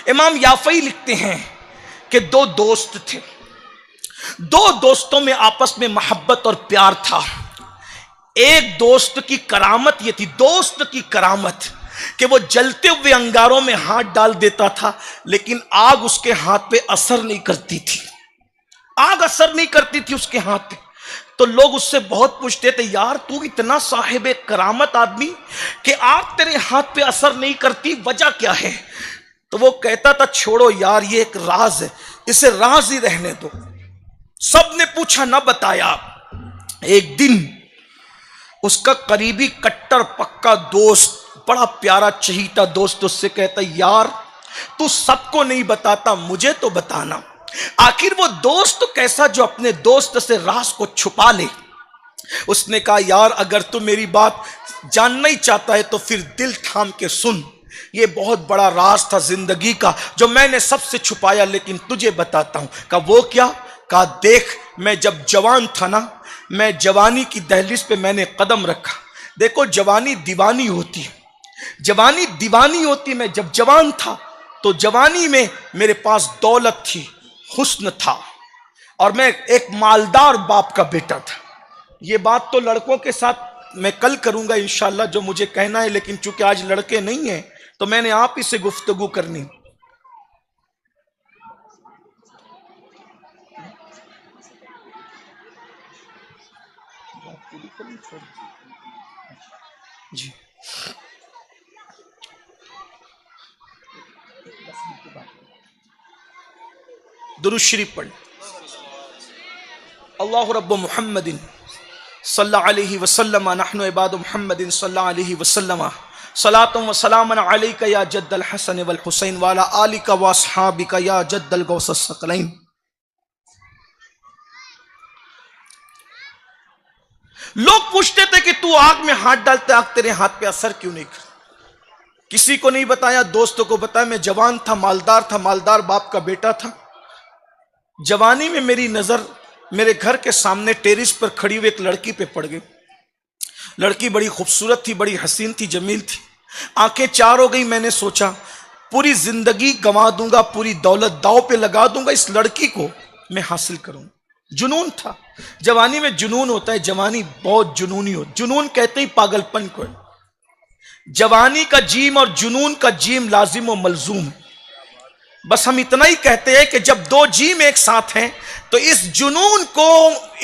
امام یافعی لکھتے ہیں کہ دو دوست تھے، دو دوستوں میں آپس میں محبت اور پیار تھا۔ ایک دوست کی کرامت یہ تھی، دوست کی کرامت، کہ وہ جلتے ہوئے انگاروں میں ہاتھ ڈال دیتا تھا لیکن آگ اس کے ہاتھ پہ اثر نہیں کرتی تھی، آگ اثر نہیں کرتی تھی اس کے ہاتھ پہ۔ تو لوگ اس سے بہت پوچھتے تھے، یار تو اتنا صاحب کرامت آدمی کہ آگ تیرے ہاتھ پہ اثر نہیں کرتی، وجہ کیا ہے؟ تو وہ کہتا تھا چھوڑو یار، یہ ایک راز ہے، اسے راز ہی رہنے دو۔ سب نے پوچھا، نہ بتایا۔ ایک دن اس کا قریبی کٹر پکا دوست، بڑا پیارا چہیتا دوست اس سے کہتا، یار تو سب کو نہیں بتاتا، مجھے تو بتانا۔ آخر وہ دوست کیسا جو اپنے دوست سے راز کو چھپا لے؟ اس نے کہا، یار اگر تو میری بات جاننا ہی چاہتا ہے تو پھر دل تھام کے سن، یہ بہت بڑا راز تھا زندگی کا جو میں نے سب سے چھپایا لیکن تجھے بتاتا ہوں۔ کہا وہ کیا؟ کہا دیکھ، میں جب جوان تھا نا، میں جوانی کی دہلیز پہ میں نے قدم رکھا، دیکھو جوانی دیوانی ہوتی ہے، جوانی دیوانی ہوتی۔ میں جب جوان تھا تو جوانی میں میرے پاس دولت تھی، حسن تھا، اور میں ایک مالدار باپ کا بیٹا تھا۔ یہ بات تو لڑکوں کے ساتھ میں کل کروں گا انشاءاللہ جو مجھے کہنا ہے، لیکن چونکہ آج لڑکے نہیں ہیں تو میں نے آپ ہی سے گفتگو کرنی۔ جی درود شریف پڑھ۔ اللہ رب محمد صلی اللہ علیہ وسلم، نحن عباد محمد صلی اللہ علیہ وسلم، صلاۃ و سلام علیک یا جد الحسن والحسین وعلی آلک واصحابک یا جد الغوث الثقلین۔ لوگ پوچھتے تھے کہ تو آگ میں ہاتھ ڈالتے، آگ تیرے ہاتھ پہ اثر کیوں نہیں کرتی؟ کسی کو نہیں بتایا، دوستوں کو بتایا، میں جوان تھا، مالدار تھا، مالدار باپ کا بیٹا تھا۔ جوانی میں میری نظر میرے گھر کے سامنے ٹیرس پر کھڑی ہوئی ایک لڑکی پہ پڑ گئی۔ لڑکی بڑی خوبصورت تھی، بڑی حسین تھی، جمیل تھی، آنکھیں چار ہو گئی۔ میں نے سوچا پوری زندگی گنوا دوں گا، پوری دولت داؤ پہ لگا دوں گا، اس لڑکی کو میں حاصل کروں۔ جنون تھا، جوانی میں جنون ہوتا ہے، جوانی بہت جنونی ہو، جنون کہتے ہی پاگل پن کو ہے۔ جوانی کا جیم اور جنون کا جیم لازم و ملزوم، بس ہم اتنا ہی کہتے ہیں کہ جب دو جیم ایک ساتھ ہیں تو اس جنون کو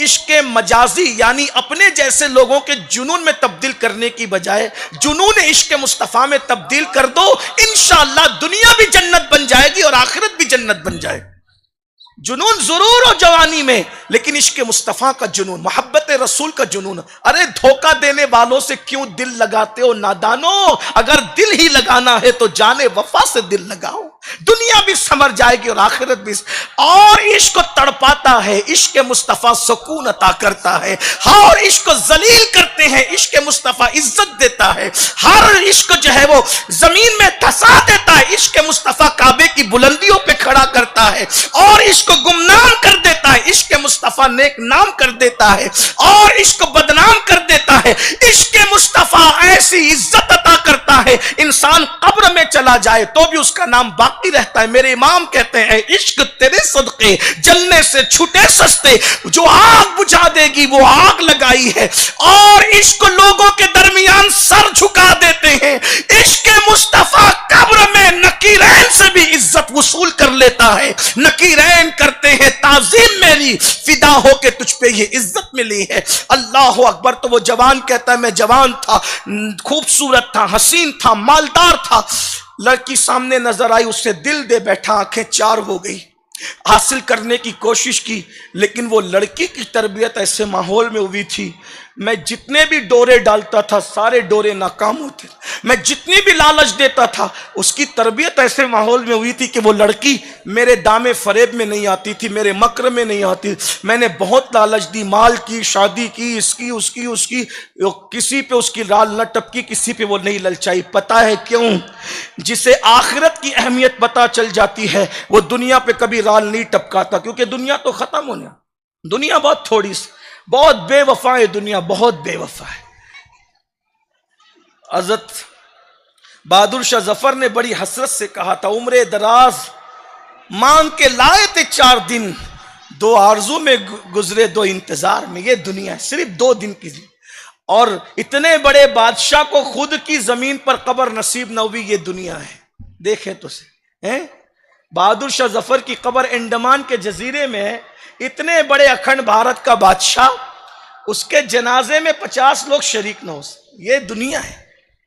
عشق مجازی یعنی اپنے جیسے لوگوں کے جنون میں تبدیل کرنے کی بجائے جنون عشق مصطفیٰ میں تبدیل کر دو، انشاءاللہ دنیا بھی جنت بن جائے گی اور آخرت بھی جنت بن جائے گی۔ جنون ضرور ہو جوانی میں، لیکن عشق مصطفیٰ کا جنون، محبت رسول کا جنون۔ ارے دھوکہ دینے والوں سے کیوں دل لگاتے ہو نادانو؟ اگر دل ہی لگانا ہے تو جانے وفا سے دل لگاؤ، دنیا بھی سمر جائے گی اور آخرت بھی۔ اور عشق کو تڑپاتا ہے، عشق مصطفیٰ سکون عطا کرتا ہے، اور عشق کو ذلیل کرتے ہیں، عشق مصطفیٰ عزت دیتا ہے۔ ہر عشق جو ہے وہ زمین میں دھسا دیتا ہے، عشق مصطفیٰ کعبے کی بلندیوں پہ کھڑا کرتا ہے، اور عشق کو گمنام کر دیتا ہے، عشق مصطفیٰ نیک نام کر دیتا ہے، اور عشق کو بدنام کر دیتا ہے۔ عشق مصطفیٰ ایسی عزت عطا کرتا ہے، انسان قبر میں چلا جائے تو بھی اس کا نام باقی رہتا ہے۔ میرے امام کہتے ہیں عشق تیرے صدقے جلنے سے چھٹے سستے، جو آگ بجھا دے گی وہ آگ لگائی ہے، اور عشق لوگوں کے درمیان سر جھکا دیتے ہیں۔ عشق مصطفیٰ قبر میں نکیرین سے بھی عزت وصول کر لیتا ہے، نکیرین کرتے ہیں تعظیم میری، فدا ہو کے تجھ پہ یہ عزت ملی ہے۔ اللہ اکبر۔ تو وہ جوان کہتا ہے میں جوان تھا، خوبصورت تھا، حسین تھا، مالدار تھا، لڑکی سامنے نظر آئی، اس سے دل دے بیٹھا، آنکھیں چار ہو گئی، حاصل کرنے کی کوشش کی، لیکن وہ لڑکی کی تربیت ایسے ماحول میں ہوئی تھی، میں جتنے بھی ڈورے ڈالتا تھا سارے ڈورے ناکام ہوتے تھے، میں جتنی بھی لالچ دیتا تھا، اس کی تربیت ایسے ماحول میں ہوئی تھی کہ وہ لڑکی میرے دامے فریب میں نہیں آتی تھی، میرے مکر میں نہیں آتی۔ میں نے بہت لالچ دی، مال کی، شادی کی، اس کی اس کی اس کی، کسی پہ اس کی رال نہ ٹپکی، کسی پہ وہ نہیں للچائی۔ پتہ ہے کیوں؟ جسے آخرت کی اہمیت پتہ چل جاتی ہے وہ دنیا پہ کبھی رال نہیں ٹپکاتا، کیونکہ دنیا تو ختم ہونے، دنیا بہت تھوڑی سی، بہت بے وفا ہے دنیا، بہت بے وفا ہے۔ حضرت بہادر شاہ ظفر نے بڑی حسرت سے کہا تھا، عمر دراز مانگ کے لائے تھے 4 دن، 2 آرزو میں گزرے 2 انتظار میں. یہ دنیا ہے، صرف 2 دن کی. اور اتنے بڑے بادشاہ کو خود کی زمین پر قبر نصیب نہ ہوئی، یہ دنیا ہے. دیکھیں تو سے بہادر شاہ ظفر کی قبر انڈمان کے جزیرے میں ہے. اتنے بڑے اکھنڈ بھارت کا بادشاہ، اس کے جنازے میں 50 لوگ شریک نہ ہو. یہ دنیا ہے.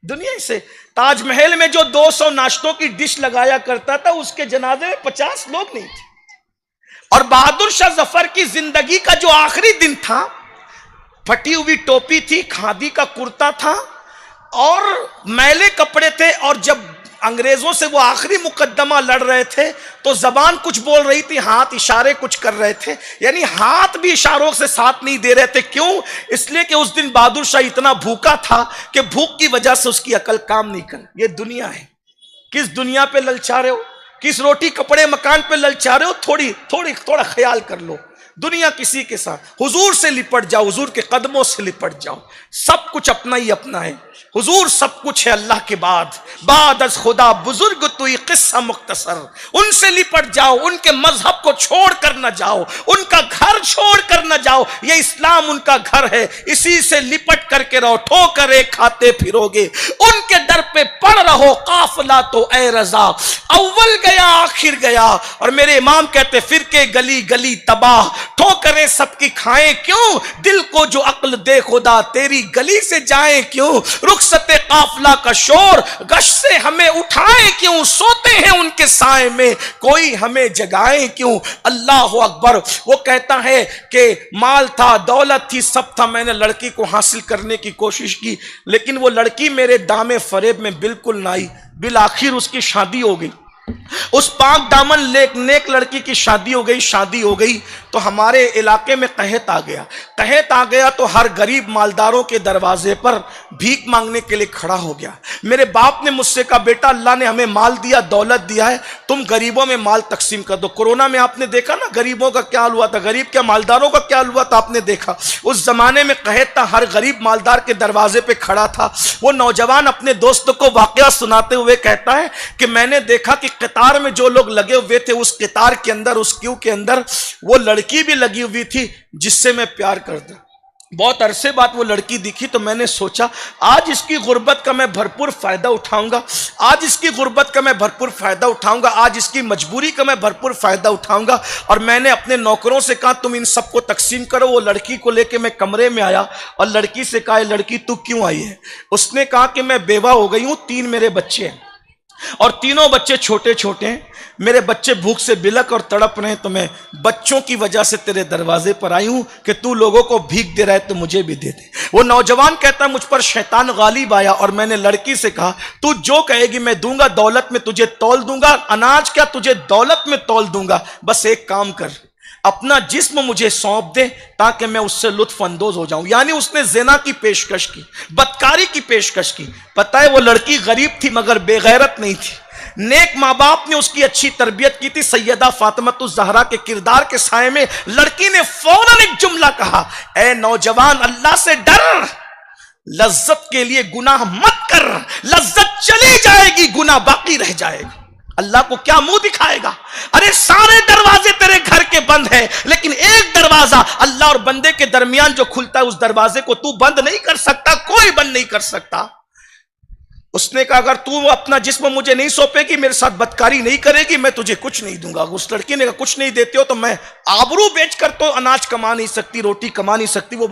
دنیا سے تاج محل میں جو 200 ناشتوں کی ڈش لگایا کرتا تھا، اس کے جنازے میں 50 لوگ نہیں تھے. اور بہادر شاہ ظفر کی زندگی کا جو آخری دن تھا، پھٹی ہوئی ٹوپی تھی، کھادی کا کرتا تھا اور میلے کپڑے تھے. اور جب انگریزوں سے وہ آخری مقدمہ لڑ رہے تھے تو زبان کچھ بول رہی تھی، ہاتھ اشارے کچھ کر رہے تھے، یعنی ہاتھ بھی اشاروں سے ساتھ نہیں دے رہے تھے. کیوں؟ اس لیے کہ اس دن بہادر شاہ اتنا بھوکا تھا کہ بھوک کی وجہ سے اس کی عقل کام نہیں کر. یہ دنیا ہے. کس دنیا پہ للچا رہے ہو؟ کس روٹی کپڑے مکان پہ للچا رہے ہو؟ تھوڑا خیال کر لو. دنیا کسی کے ساتھ. حضور سے لپٹ جاؤ، حضور کے قدموں سے لپٹ جاؤ. سب کچھ اپنا ہی اپنا ہے. حضور سب کچھ ہے اللہ کے بعد از خدا بزرگ توئی قصہ مختصر. ان سے لپٹ جاؤ، ان کے مذہب کو چھوڑ کر نہ جاؤ، ان کا گھر چھوڑ کر نہ جاؤ. یہ اسلام ان کا گھر ہے، اسی سے لپٹ کر کے رہو. ٹھوکریں کھاتے پھرو گے، ان کے در پہ پڑ رہو. قافلہ تو اے رضا اول گیا آخر گیا. اور میرے امام کہتے فرقے گلی گلی تباہ، ٹھوکریں سب کی کھائیں کیوں؟ دل کو جو عقل دے خدا تیری گلی سے جائیں کیوں؟ رخصت قافلہ کا شور گش سے ہمیں اٹھائیں کیوں؟ سوتے ہیں ان کے سائے میں، کوئی ہمیں جگائیں کیوں؟ اللہ اکبر. وہ کہتا ہے کہ مال تھا، دولت تھی، سب تھا. میں نے لڑکی کو حاصل کرنے کی کوشش کی، لیکن وہ لڑکی میرے دام فریب میں بالکل نہ آئی. بالآخر اس کی شادی ہو گئی. اس پاک دامن نیک لڑکی کی شادی ہو گئی تو ہمارے علاقے میں قحط آ گیا تو ہر غریب مالداروں کے دروازے پر بھیک مانگنے کے لیے کھڑا ہو گیا. میرے باپ نے مجھ سے کہا بیٹا اللہ نے ہمیں مال دیا، دولت دیا ہے، تم غریبوں میں مال تقسیم کر دو. کورونا میں آپ نے دیکھا نا غریبوں کا کیا حال ہوا تھا، غریب کیا مالداروں کا کیا حال ہوا تھا، آپ نے دیکھا. اس زمانے میں قحط تھا، ہر غریب مالدار کے دروازے پہ کھڑا تھا. وہ نوجوان اپنے دوست کو واقعہ سناتے ہوئے کہتا ہے کہ میں نے دیکھا کہ قطار میں جو لوگ لگے ہوئے تھے، اس قطار کے اندر، اس کیو کے اندر وہ لڑکی بھی لگی ہوئی تھی جس سے میں پیار کرتا. بہت عرصے بعد وہ لڑکی دکھی تو میں نے سوچا آج اس کی غربت کا میں بھرپور فائدہ اٹھاؤں گا، آج اس کی غربت کا میں بھرپور فائدہ اٹھاؤں گا، آج اس کی مجبوری کا میں بھرپور فائدہ اٹھاؤں گا. اور میں نے اپنے نوکروں سے کہا تم ان سب کو تقسیم کرو. وہ لڑکی کو لے کے میں کمرے میں آیا اور لڑکی سے کہا لڑکی تو کیوں آئی ہے؟ اس نے کہا کہ میں بیوہ ہو گئی ہوں، 3 میرے بچے ہیں اور تینوں بچے چھوٹے چھوٹے ہیں. میرے بچے بھوک سے بلک اور تڑپ رہے ہیں، تو میں بچوں کی وجہ سے تیرے دروازے پر آئی ہوں کہ تو لوگوں کو بھیک دے رہا ہے تو مجھے بھی دے دے. وہ نوجوان کہتا ہے مجھ پر شیطان غالب آیا اور میں نے لڑکی سے کہا تو جو کہے گی میں دوں گا، دولت میں تجھے تول دوں گا، اناج کیا تجھے دولت میں تول دوں گا. بس ایک کام کر، اپنا جسم مجھے سونپ دے تاکہ میں اس سے لطف اندوز ہو جاؤں. یعنی اس نے زنا کی پیشکش کی، بدکاری کی پیشکش کی. پتہ ہے وہ لڑکی غریب تھی مگر بے غیرت نہیں تھی. نیک ماں باپ نے اس کی اچھی تربیت کی تھی. سیدہ فاطمۃ الزہرا کے کردار کے سائے میں لڑکی نے فوراً ایک جملہ کہا، اے نوجوان اللہ سے ڈر، لذت کے لیے گناہ مت کر، لذت چلی جائے گی گناہ باقی رہ جائے گا. اللہ کو کیا منہ دکھائے گا؟ ارے سارے دروازے تیرے گھر کے بند ہیں، لیکن ایک دروازہ اللہ اور بندے کے درمیان جو کھلتا ہے اس دروازے کو تو بند نہیں کر سکتا، کوئی بند نہیں کر سکتا. اس نے کہا اگر تو اپنا جسم مجھے نہیں سونپے گی، میرے ساتھ بدکاری نہیں کرے گی، میں تجھے کچھ نہیں دوں گا. اس لڑکی نے کہا کچھ نہیں دیتے ہو تو میں آبرو بیچ کر تو اناج کما نہیں سکتی، روٹی کما نہیں سکتی. وہ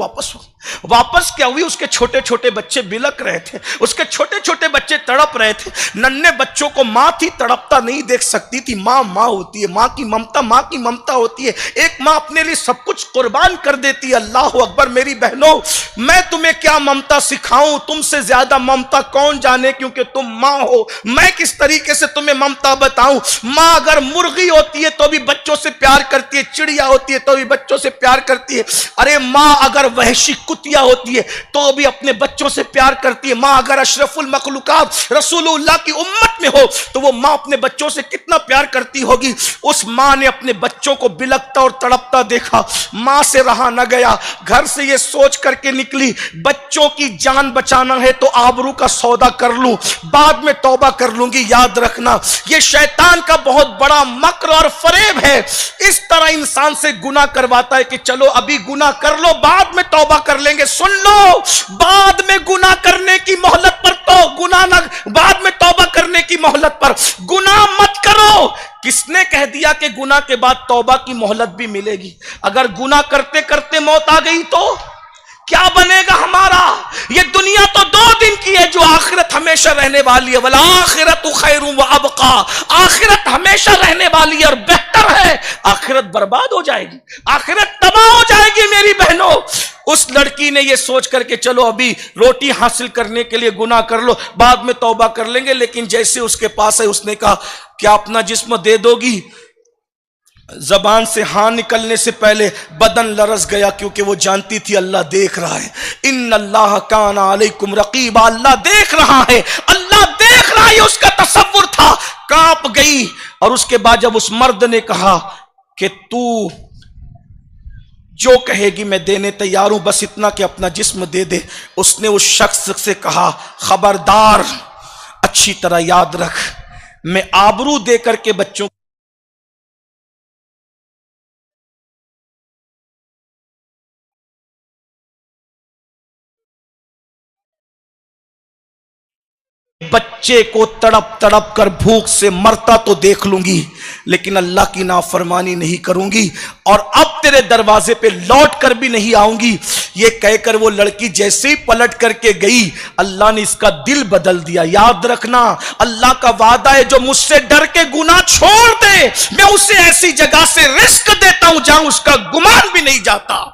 واپس کیا ہوئی؟ اس کے چھوٹے چھوٹے بچے بلک رہے تھے، اس کے چھوٹے چھوٹے بچے تڑپ رہے تھے. ننھے بچوں کو ماں تھی تڑپتا نہیں دیکھ سکتی تھی. ماں ہوتی ہے، ماں کی ممتا ہوتی ہے. ایک ماں اپنے لیے سب کچھ قربان کر دیتی ہے. اللہ اکبر. میری بہنوں، میں تمہیں کیا ممتا سکھاؤں؟ تم سے زیادہ ممتا کون جانے، کیونکہ تم ماں ہو. میں کس طریقے سے تمہیں ممتا بتاؤں؟ ماں اگر مرغی ہوتی ہے تو بھی بچوں سے پیار کرتی ہے، چڑیا ہوتی ہے تو بھی بچوں سے پیار کرتی ہے. ارے ماں اگر وحشی کتیا ہوتی ہے تو بھی اپنے بچوں سے پیار کرتی ہے. ماں اگر اشرف المخلوقات رسول اللہ کی امت میں ہو تو وہ ماں اپنے بچوں سے کتنا پیار کرتی ہوگی. اس ماں نے اپنے بچوں کو بلکتا اور تڑپتا دیکھا. ماں سے رہا نہ گیا، گھر سے یہ سوچ کر کے نکلی بچوں کی جان بچانا ہے تو آبرو کا سودا کر لوں بعد میں توبہ کر لوں گی. یاد رکھنا یہ شیطان کا بہت بڑا مکر اور فریب ہے. اس طرح انسان سے گناہ کرواتا ہے کہ چلو ابھی گناہ کر لو بعد میں توبہ کر لیں گے. سن لو, بعد میں گناہ کرنے کی مہلت پر تو گناہ نہ, بعد میں توبہ کرنے کی مہلت پر گناہ مت کرو. کس نے کہہ دیا کہ گناہ کے بعد توبہ کی مہلت بھی ملے گی؟ اگر گناہ کرتے کرتے موت آ گئی تو کیا بنے گا ہمارا؟ یہ دنیا تو 2 دن کی ہے, جو آخرت ہمیشہ رہنے والی ہے. والآخرۃ خیر وابقی, آخرت ہمیشہ رہنے والی ہے اور بہتر ہے. آخرت برباد ہو جائے گی, آخرت تباہ ہو جائے گی میری بہنوں. اس لڑکی نے یہ سوچ کر کے چلو ابھی روٹی حاصل کرنے کے لیے گناہ کر لو بعد میں توبہ کر لیں گے, لیکن جیسے اس کے پاس ہے اس نے کہا کیا اپنا جسم دے دو گی؟ زبان سے ہاں نکلنے سے پہلے بدن لرز گیا, کیونکہ وہ جانتی تھی اللہ دیکھ رہا ہے. ان اللہ کان علیکم رقیبا, اللہ دیکھ رہا ہے, اللہ دیکھ رہا ہے, اس کا تصور تھا. کانپ گئی. اور اس کے بعد جب اس مرد نے کہا کہ تو جو کہے گی میں دینے تیار ہوں, بس اتنا کہ اپنا جسم دے دے, اس نے اس شخص سے کہا خبردار, اچھی طرح یاد رکھ, میں آبرو دے کر کے بچوں بچے کو تڑپ تڑپ کر بھوک سے مرتا تو دیکھ لوں گی, لیکن اللہ کی نافرمانی نہیں کروں گی, اور اب تیرے دروازے پہ لوٹ کر بھی نہیں آؤں گی. یہ کہہ کر وہ لڑکی جیسے ہی پلٹ کر کے گئی, اللہ نے اس کا دل بدل دیا. یاد رکھنا اللہ کا وعدہ ہے جو مجھ سے ڈر کے گناہ چھوڑ دے میں اسے ایسی جگہ سے رزق دیتا ہوں جہاں اس کا گمان بھی نہیں جاتا.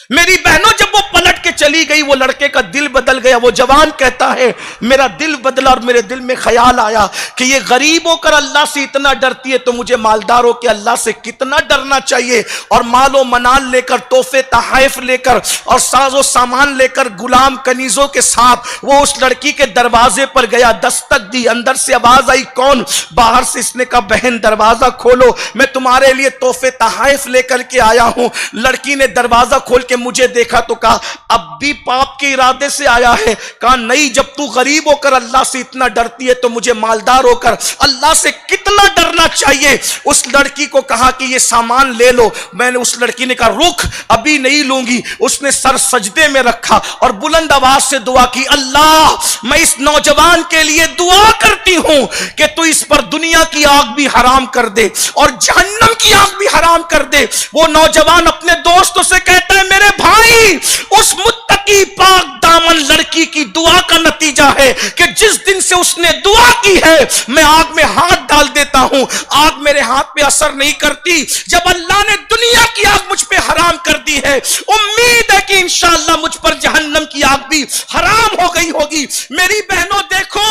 میری بہنوں جب وہ پلٹ کے چلی گئی وہ لڑکے کا دل بدل گیا. وہ جوان کہتا ہے میرا دل بدلا, اور میرے دل میں خیال آیا کہ یہ غریب ہو کر اللہ سے اتنا ڈرتی ہے تو مجھے مالدار ہو کے اللہ سے کتنا ڈرنا چاہیے. اور مال و منال لے کر, تحفے تحائف لے کر, اور ساز و سامان لے کر, غلام کنیزوں کے ساتھ وہ اس لڑکی کے دروازے پر گیا. دستک دی, اندر سے آواز آئی کون؟ باہر سے. اس نے کہا بہن دروازہ کھولو, میں تمہارے لیے تحفے تحائف لے کر کے آیا ہوں. لڑکی نے دروازہ کھول کے مجھے دیکھا تو کہا اب بھی پاپ کے ارادے سے آیا ہے؟ کہا نہیں, جب تو غریب ہو کر اللہ سے اتنا ڈرتی ہے تو مجھے مالدار ہو کر اللہ سے کتنا ڈرنا چاہیے. اس لڑکی کو کہا کہ یہ سامان لے لو. میں نے, اس لڑکی نے کہا رک ابھی نہیں لوں گی. اس نے سر سجدے میں رکھا اور بلند آواز سے دعا کی, اللہ میں اس نوجوان کے لیے دعا کرتی ہوں کہ تو اس پر دنیا کی آگ بھی حرام کر دے اور جہنم کی آگ بھی حرام کر دے. وہ نوجوان اپنے دوستوں سے کہتا ہے میرے بھائی, اس متقی پاک دامن لڑکی کی دعا کا نتیجہ ہے کہ جس دن سے اس نے دعا کی ہے میں آگ میں ہاتھ ڈال دیتا ہوں, آگ میرے ہاتھ پہ اثر نہیں کرتی. جب اللہ نے دنیا کی آگ مجھ پہ حرام کر دی ہے, امید ہے کہ انشاءاللہ مجھ پر جہنم کی آگ بھی حرام ہو گئی ہوگی. میری بہنوں دیکھو,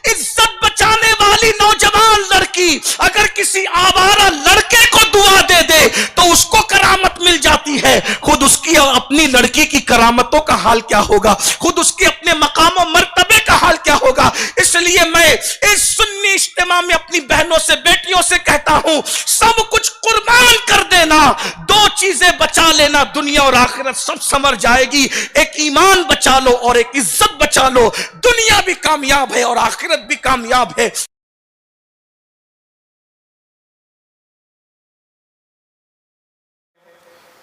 عزت بچانے والی نوجوان لڑکی اگر کسی آوارہ لڑکے کو دعا دے دے تو اس کو کرامت مل جاتی ہے. خود اس کی اپنی لڑکی کی کرامتوں کا حال کیا ہوگا, خود اس کے اپنے مقام و مرتبے کا حال کیا ہوگا. اس لیے میں اس سنی اجتماع میں اپنی بہنوں سے, بیٹیوں سے کہتا ہوں سب کچھ قربان کر دینا, 2 چیزیں بچا لینا, دنیا اور آخرت سب سمر جائے گی. ایک ایمان بچا لو اور ایک عزت بچا لو, دنیا بھی کامیاب ہے اور آخرت بھی کامیاب ہے.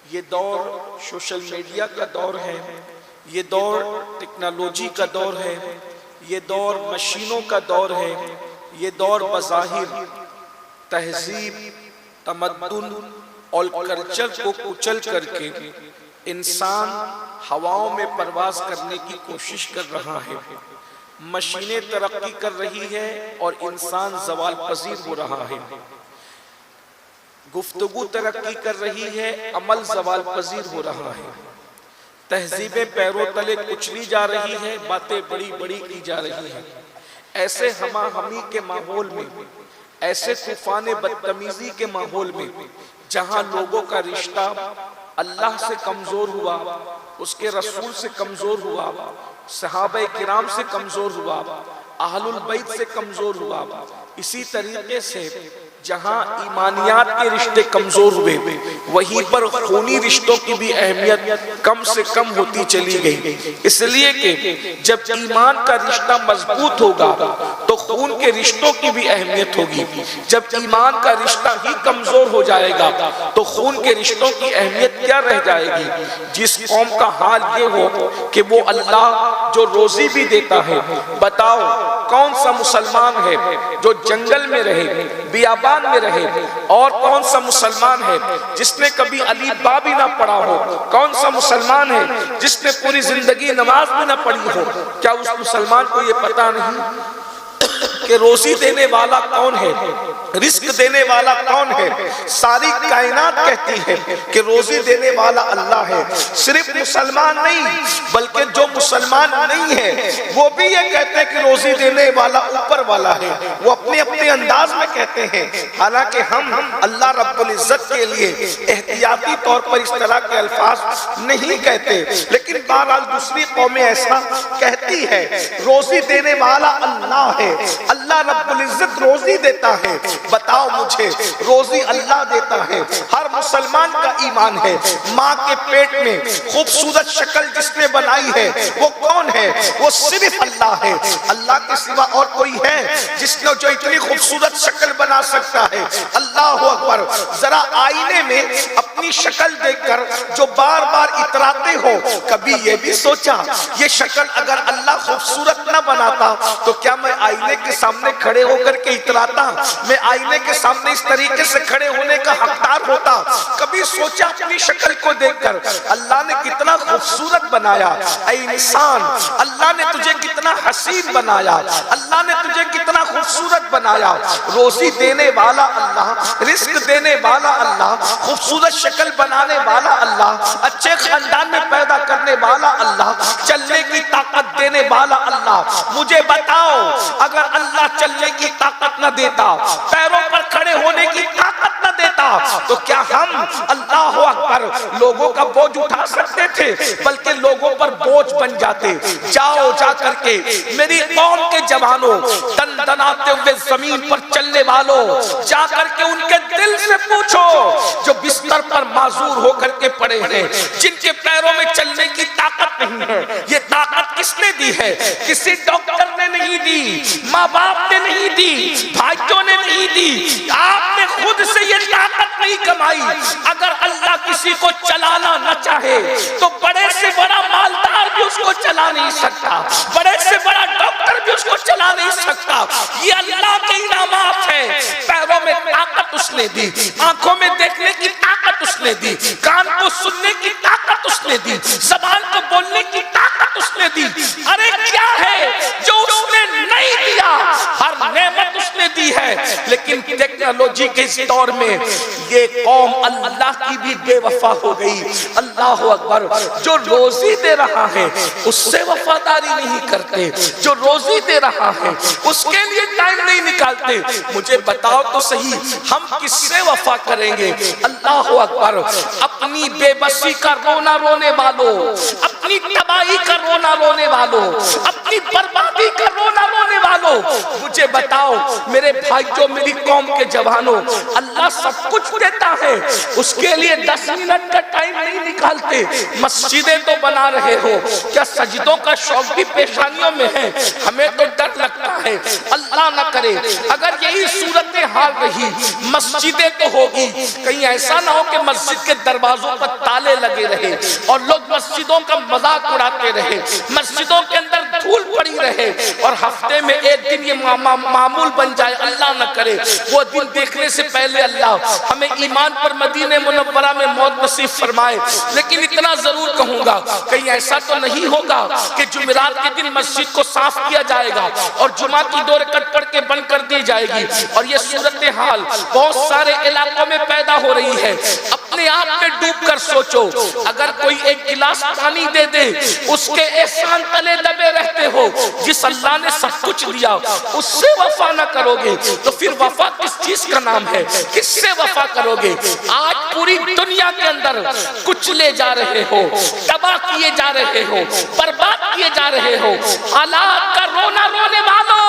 یہ دور سوشل میڈیا کا دور ہے, یہ دور ٹیکنالوجی کا دور ہے, یہ دور مشینوں کا دور ہے, یہ دور بظاہر تہذیب, تمدن اور کلچر کو کچل کر کے انسان ہواؤں میں پرواز کرنے کی کوشش کر رہا ہے. مشینیں ترقی کر رہی ہے اور انسان زوال پذیر ہو رہا ہے. گفتگو ترقی کر رہی ہے, عمل زوال پذیر ہو رہا ہے. تہذیبیں پیروں تلے کچلی جا رہی ہے, باتیں بڑی بڑی کی جا رہی ہیں. ایسے ہمہ ہمی کے ماحول میں, ایسے طوفان بدتمیزی کے ماحول میں جہاں لوگوں کا رشتہ اللہ سے کمزور ہوا, اس کے رسول سے کمزور ہوا, صحابہ کرام سے کمزور ہوا, اہل البیت سے کمزور ہوا, اسی طریقے سے جہاں ایمانیات کے رشتے کمزور ہوئے وہیں پر خونی رشتوں کی بھی اہمیت کم سے کم ہوتی چلی گئی، اس لیے کہ جب ایمان کا رشتہ مضبوط ہوگا تو خون کے رشتوں کی بھی اہمیت ہوگی، جب ایمان کا رشتہ ہی کمزور ہو جائے گا تو خون کے رشتوں کی اہمیت کیا رہ جائے گی۔ جس قوم کا حال یہ ہو کہ وہ اللہ جو روزی بھی دیتا ہے، بتاؤ کون سا مسلمان ہے جو جنگل میں رہے، بیابان میں رہے، اور کون سا مسلمان ہے جس نے کبھی علی با بھی نہ پڑھا ہو، کون سا مسلمان ہے جس نے پوری زندگی نماز بھی نہ پڑھی ہو؟ کیا اس مسلمان کو یہ پتا نہیں کہ روزی دینے والا کون ہے، رزق دینے والا کون ہے؟ ساری کائنات کہتی ہے کہ روزی دینے والا اللہ ہے۔ صرف مسلمان نہیں بلکہ جو مسلمان نہیں ہے وہ بھی یہ کہتے ہیں کہ روزی دینے والا اوپر والا ہے، وہ اپنے اپنے انداز میں کہتے ہیں، حالانکہ ہم اللہ رب العزت کے لیے احتیاطی طور پر اس طرح کے الفاظ نہیں کہتے، لیکن بہرحال دوسری قومیں ایسا کہتی ہے۔ روزی دینے والا اللہ ہے، اللہ رب العزت روزی دیتا ہے۔ بتاؤ مجھے، روزی اللہ دیتا ہے، ہر مسلمان کا ایمان ہے۔ ماں کے پیٹ میں خوبصورت شکل جس نے بنائی ہے وہ کون ہے؟ وہ صرف اللہ ہے۔ اللہ کے سوا اور کوئی ہے جس نے جو اتنی خوبصورت شکل بنا سکتا ہے؟ اللہ اکبر۔ ذرا آئینے میں اپنی شکل دیکھ کر جو بار بار اتراتے ہو، کبھی یہ بھی سوچا یہ شکل اگر اللہ خوبصورت نہ بناتا تو کیا میں آئینے کے سامنے کھڑے ہو کر کے اتراتا؟ میں آئینے کے سامنے اس طریقے سے کھڑے ہونے کا حقدار ہوتا؟ کبھی سوچا اپنی شکل کو دیکھ کر اللہ نے کتنا خوبصورت بنایا؟ اے انسان، اللہ نے تجھے کتنا حسین بنایا، اللہ نے تجھے کتنا خوبصورت بنایا۔ روزی دینے والا اللہ، رزق دینے والا اللہ، خوبصورت شکل بنانے والا اللہ، اچھے خاندان میں پیدا کرنے والا اللہ، چلنے کی طاقت دینے والا اللہ۔ مجھے بتاؤ، اگر اللہ چلنے کی طاقت نہ دیتا، پیروں پر کھڑے ہونے کی طاقت نہ دیتا، تو کیا ہم اللہ اکبر لوگوں کا بوجھ اٹھا سکتے تھے؟ بلکہ لوگوں پر بوجھ بن جاتے۔ جاؤ جا کر کے میری قوم کے جوانوں، دن دناتے ہوئے زمین پر چلنے والوں، جا کر کے ان کے دل سے پوچھو جو بستر پر معذور ہو کر کے پڑے ہیں، جن کے پیروں میں چلنے کی طاقت نہیں ہے، یہ طاقت کس نے دی ہے؟ کسی ڈاکٹر نے نہیں دی، ماں باپ نے نہیں دی، بھائیوں نے نہیں دی، آپ نے خود سے یہ طاقت نہیں کمائی۔ اگر اللہ کسی کو چلانا نہ چاہے تو بڑے سے بڑا مالدار بھی اس کو چلا نہیں سکتا، بڑے سے بڑا ڈاکٹر بھی اس کو چلا نہیں سکتا۔ یہ اللہ کے انعامات ہیں۔ پیروں میں طاقت اس نے دی، آنکھوں میں دیکھنے کی طاقت اس نے دی، کان کو سننے کی طاقت اس نے دی، زبان کو بولنے کی طاقت اس نے دی۔ ارے کیا ہے جو اس نے نہیں دیا؟ ہر نعمت اس نے دی ہے، لیکن ٹیکنالوجی کے اس دور میں یہ قوم اللہ کی بھی بے وفا ہو گئی۔ اللہ اکبر۔ جو روزی دے رہا ہے اس سے وفاداری نہیں کرتے، جو روزی دے رہا ہے اس کے لیے ٹائم نہیں نکالتے۔ مجھے بتاؤ تو صحیح، ہم کس سے وفا کریں گے؟ اللہ اکبر۔ اپنی بے بسی کا رونا رونے والوں، اپنی تباہی کا رونا رونے والوں، اپنی بربادی کا رونا رونے والوں، مجھے بتاؤ میرے بھائیوں، میری قوم کے جوانوں، اللہ سب کچھ دیتا ہے، اس کے لیے 10 منٹ کا ٹائم نہیں نکالتے۔ مسجدیں تو بنا رہے ہو، کیا سجدوں کا شوق بھی پیشانیوں میں ہے؟ ہمیں تو ڈر لگتا ہے، اللہ نہ کرے اگر یہی صورتحال رہی، مسجدیں تو ہوگی، کہیں ایسا نہ ہو کہ مسجد کے دروازوں پر تالے لگے رہے اور لوگ مسجدوں کا مذاق اڑاتے رہے، مسجدوں کے اندر دھول پڑی رہے اور ہفتے میں ایک دن یہ معمول بن جائے۔ اللہ نہ کرے وہ دن دیکھنے سے پہلے اللہ ہمیں ایمان پر مدینہ منورہ میں موت نصیب فرمائے۔ لیکن اتنا ضرور کہوں گا، کہیں ایسا تو نہیں ہوگا کہ جمعرات کے دن مسجد کو صاف کیا جائے گا اور جمعہ کی 2 رکعت پڑھ کے بند کر دی جائے گی؟ اور یہ صورتحال بہت سارے علاقوں میں پیدا ہو رہی ہے۔ اپنے آپ میں ڈوب کر سوچو، اگر کوئی ایک گلاس پانی دے دے، اس کے احسان تلے دبے رہ کرتے ہو جس اللہ نے سب کچھ دیا اس سے وفا نہ کرو گے تو پھر وفا کس چیز کا نام ہے؟ کس سے وفا کرو گے؟ آج پوری دنیا کے اندر کچلے جا رہے ہو، تباہ کیے جا رہے ہو، برباد کیے جا رہے ہو، حالات کا رونا رونے والوں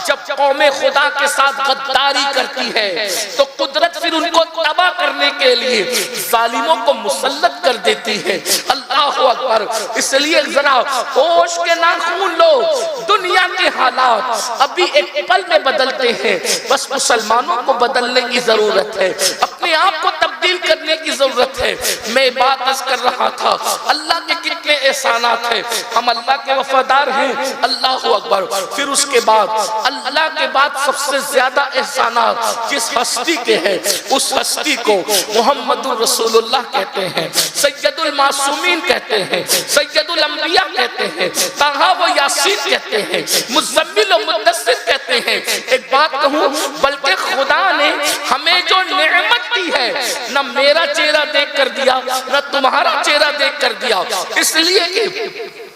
جب قوم خدا کے ساتھ غداری کرتی ہے تو قدرت پھر ان کو تباہ کرنے کے لیے ظالموں کو مسلط کر دیتی ہے۔ اللہ اکبر۔ اس لیے ذرا ہوش کے ناخن لو، دنیا کے حالات ابھی ایک پل میں بدلتے ہیں، بس مسلمانوں کو بدلنے کی ضرورت ہے، اپنے آپ کو تبدیل کرنے کی ضرورت ہے۔ میں بات عرض کر رہا تھا اللہ کے کتنے احسانات ہیں، ہم اللہ کے وفادار ہیں۔ اللہ اکبر۔ پھر اس کے بعد اللہ کے بعد سب سے زیادہ احسانات جس ہستی کے ہیں اس ہستی کو محمد رسول اللہ کہتے ہیں، سید المعصومین کہتے ہیں، سید الانبیاء کہتے ہیں، طٰہٰ و یاسین کہتے ہیں، مزمل و مدثر کہتے ہیں۔ ایک بات کہوں، بلکہ خدا نے ہمیں جو نعمت دی ہے نہ میرا چہرہ دیکھ کر دیا نہ تمہارا چہرہ دیکھ کر دیا، اس لیے کہ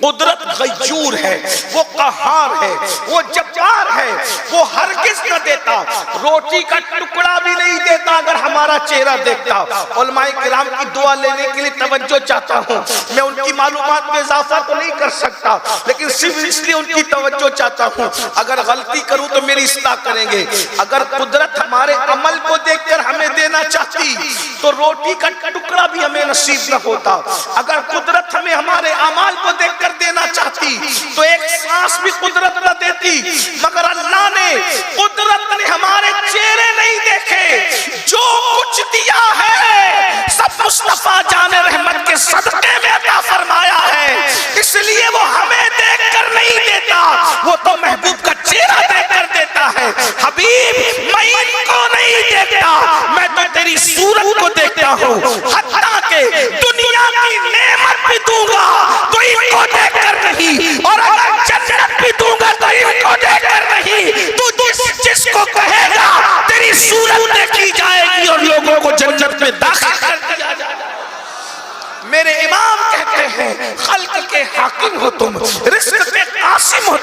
قدرت غیور ہے، وہ قہار ہے، وہ جبار ہے، وہ ہرگز نہ دیتا، روٹی کا ٹکڑا بھی نہیں دیتا اگر ہمارا چہرہ دیکھتا۔ علماء کرام کی دعا لینے کے لیے توجہ چاہتا ہوں، میں ان کی معلومات میں اضافہ تو نہیں کر سکتا لیکن صرف اس لیے ان کی توجہ چاہتا ہوں، اگر غلطی کروں تو میری اصلاح کریں گے۔ اگر قدرت ہمارے عمل کو دیکھ کر ہمیں دینا چاہتی تو روٹی کا ٹکڑا بھی ہمیں نصیب نہ ہوتا، اگر قدرت ہمیں ہمارے اعمال کو دیکھ کر دینا چاہتی تو ایک سانس بھی قدرت نہ دیتی، مگر اللہ نے قدرت نے ہمارے چہرے نہیں دیکھے، جو کچھ دیا ہے سب مصطفیٰ جان رحمت کے صدقے میں عطا فرمایا ہے، اس لیے وہ ہمیں دیکھ کر نہیں دیتا، وہ تو محبوب کا چہرہ دیکھ کر دیتا ہے۔ حبیب میں ان کو نہیں دیکھتا، میں تو تیری صورت کو دیکھتا ہوں، حتیٰ کہ دنیا کی نعمت بھی دوں گا تو ان کو دیکھ کر نہیں، اور اگر جنت بھی دوں گا تو ان کو دیکھ کر نہیں۔ تو جس کو کہے گا تیری صورت دیکھی جائے گی اور لوگوں کو جنت میں داخل کر دیا جائے گا۔ میرے امام کہتے ہیں خلق کے حاکم ہو تم، رزق کے قاسم ہو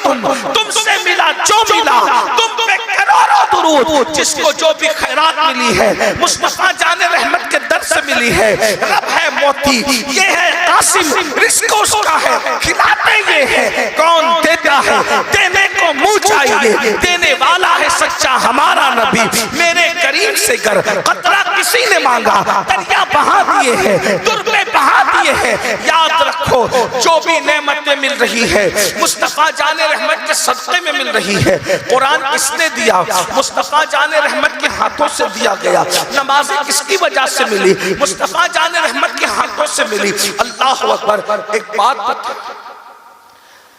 تم سے ملا جو ملا، تم پہ کروڑوں درود، جس کو جو بھی خیرات ملی ہے مصطفیٰ جان رحمت کے در سے ملی ہے۔ رب ہے موتی، یہ ہے قاسم، رزق اس کا ہے، کھلاتے یہ ہے، کون دیتا ہے، دینے کو منہ چاہیے، دینے والا ہے سچا ہمارا نبی۔ میرے کریم سے گر قطرہ کسی نے مانگا، دریا بہا دیے ہیں، در پہ بہا دیے ہیں۔ یاد رکھو جو بھی نعمتیں مل رہی ہے مصطفیٰ جان رحمت کے صدقے میں مل رہی ہے۔ قرآن کس نے دیا؟ مصطفیٰ جان رحمت کے ہاتھوں سے دیا گیا۔ نمازیں کس کی وجہ سے ملی؟ مصطفیٰ جان رحمت کے ہاتھوں سے ملی۔ اللہ اکبر۔ ایک بات بتا،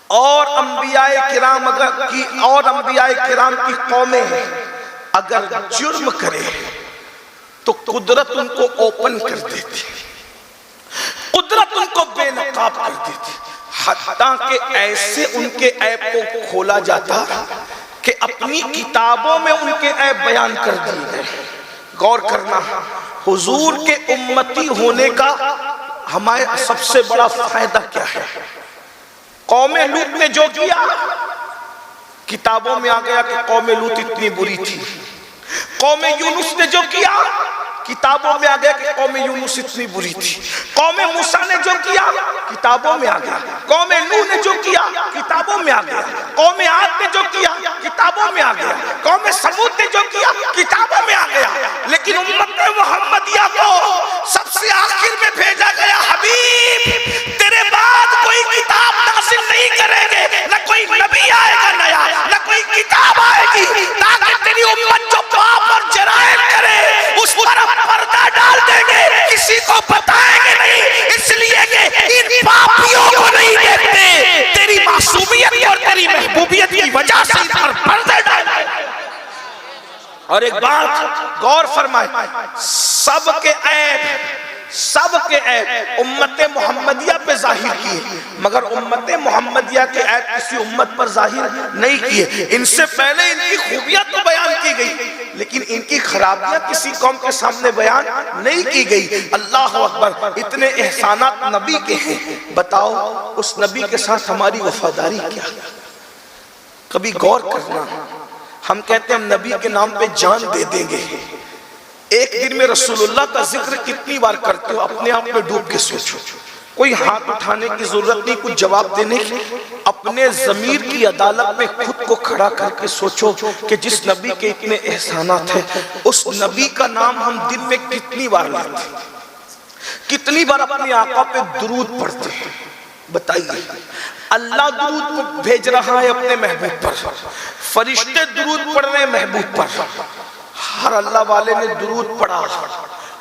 اور انبیاء کرام کی قومیں اگر جرم کرے تو قدرت ان کو اوپن کر دیتی، قدرت ان کو بے نقاب کر دیتی، حتیٰ کہ ایسے ان کے عیب کو کھولا جاتا کہ اپنی کتابوں میں ان کے عیب بیان کر دیے گئے۔ غور کرنا، حضور کے امتی ہونے کا ہمارے سب سے بڑا فائدہ کیا ہے؟ قوم لوط نے جو کیا کتابوں میں آ گیا کہ قوم لوط اتنی بری تھی۔ قوم یونس نے جو کیا کتابوں میں آ گیا کہ قوم یونس اتنی بری تھی۔ قوم موسیٰ نے جو کیا کتابوں میں آ گیا۔ قوم نوح نے جو کیا کتابوں میں آ گیا۔ قوم عاد نے جو کیا کتابوں میں آ گیا۔ قوم سمود نے جو کیا کتابوں میں آ گیا۔ لیکن امت محمدیہ کو سب سے آخر میں بھیجا گیا، حبیب تیرے بعد کوئی کتاب نازل نہیں کریں گے، نہ کوئی نبی آئے گا نیا، نہ کوئی کتاب آئے گی، تاکہ تیری امت جو پاپ اور جرائم کرے اس پر پردہ ڈال دیں گے، کسی کو بتائیں گے نہیں، اس لیے کہ ان پاپیوں کو نہیں دیکھتے، تیری معصومیت اور تیری محبوبیت کی وجہ سے ان پر پردہ ڈال دیں گے۔ اور ایک بات غور فرمائے، سب کے عیب سب کے عیب امت محمدیہ پہ ظاہر کیے، مگر امت محمدیہ کے عیب کسی امت پر ظاہر نہیں کیے۔ ان سے پہلے ان کی خوبیاں تو بیان کی گئی، لیکن ان کی خرابیاں کسی قوم کے سامنے بیان نہیں کی گئی۔ اللہ اکبر، اتنے احسانات نبی کے ہیں، بتاؤ اس نبی کے ساتھ ہماری وفاداری کیا؟ کبھی غور کرنا، ہم کہتے ہیں ہم نبی کے نام پہ جان دے دیں گے، ایک دن میں رسول اللہ کا ذکر کتنی بار کرتے ہو؟ اپنے آپ میں ڈوب کے سوچو، کوئی ہاتھ اٹھانے کی ضرورت نہیں، کچھ جواب دینے کی، اپنے ضمیر کی عدالت میں خود کو کھڑا کر کے سوچو کہ جس نبی کے اتنے احسانات ہیں، اس نبی کا نام ہم دن میں کتنی بار لیتے ہیں، کتنی بار اپنے آقا پہ درود پڑھتے ہیں؟ بتائیے۔ اللہ درود بھیج رہا ہے اپنے محبوب پر، فرشتے درود پڑھ رہے ہیں محبوب پر، ہر اللہ والے نے درود پڑھا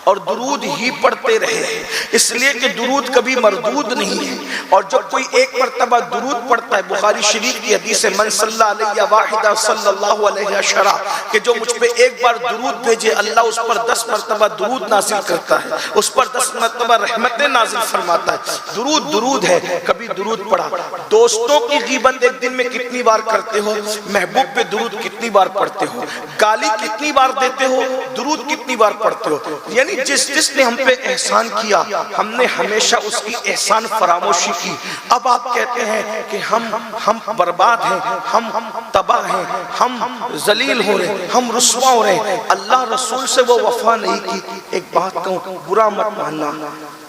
اور درود ہی پڑھتے رہے، اس لیے کہ درود کبھی مردود نہیں ہے، اور جب کوئی ایک مرتبہ درود پڑھتا ہے، بخاری شریف کی حدیث ہے من صلی علیہ واحدہ صلی اللہ علیہ عشرہ، کہ جو مجھ پہ ایک بار درود بھیجے اللہ اس پر 10 مرتبہ درود نازل کرتا ہے، اس پر 10 مرتبہ رحمتیں نازل فرماتا ہے۔ درود درود ہے، کبھی درود پڑھا۔ دوستوں کی غیبت ایک دن میں کتنی بار کرتے ہو؟ محبوب پہ درود کتنی بار پڑھتے ہو؟ گالی کتنی بار دیتے ہو؟ درود کتنی بار پڑھتے ہو؟ یعنی جس نے ہم پہ احسان کیا، ہم نے ہمیشہ اس کی احسان فراموشی کی۔ اب آپ کہتے ہیں کہ ہم برباد ہیں، ہم تباہ ہیں، ہم ذلیل ہو رہے ہیں، ہم رسوا ہو رہے ہیں۔ اللہ رسول سے وہ وفا نہیں کی۔ ایک بات کہوں، برا مت ماننا،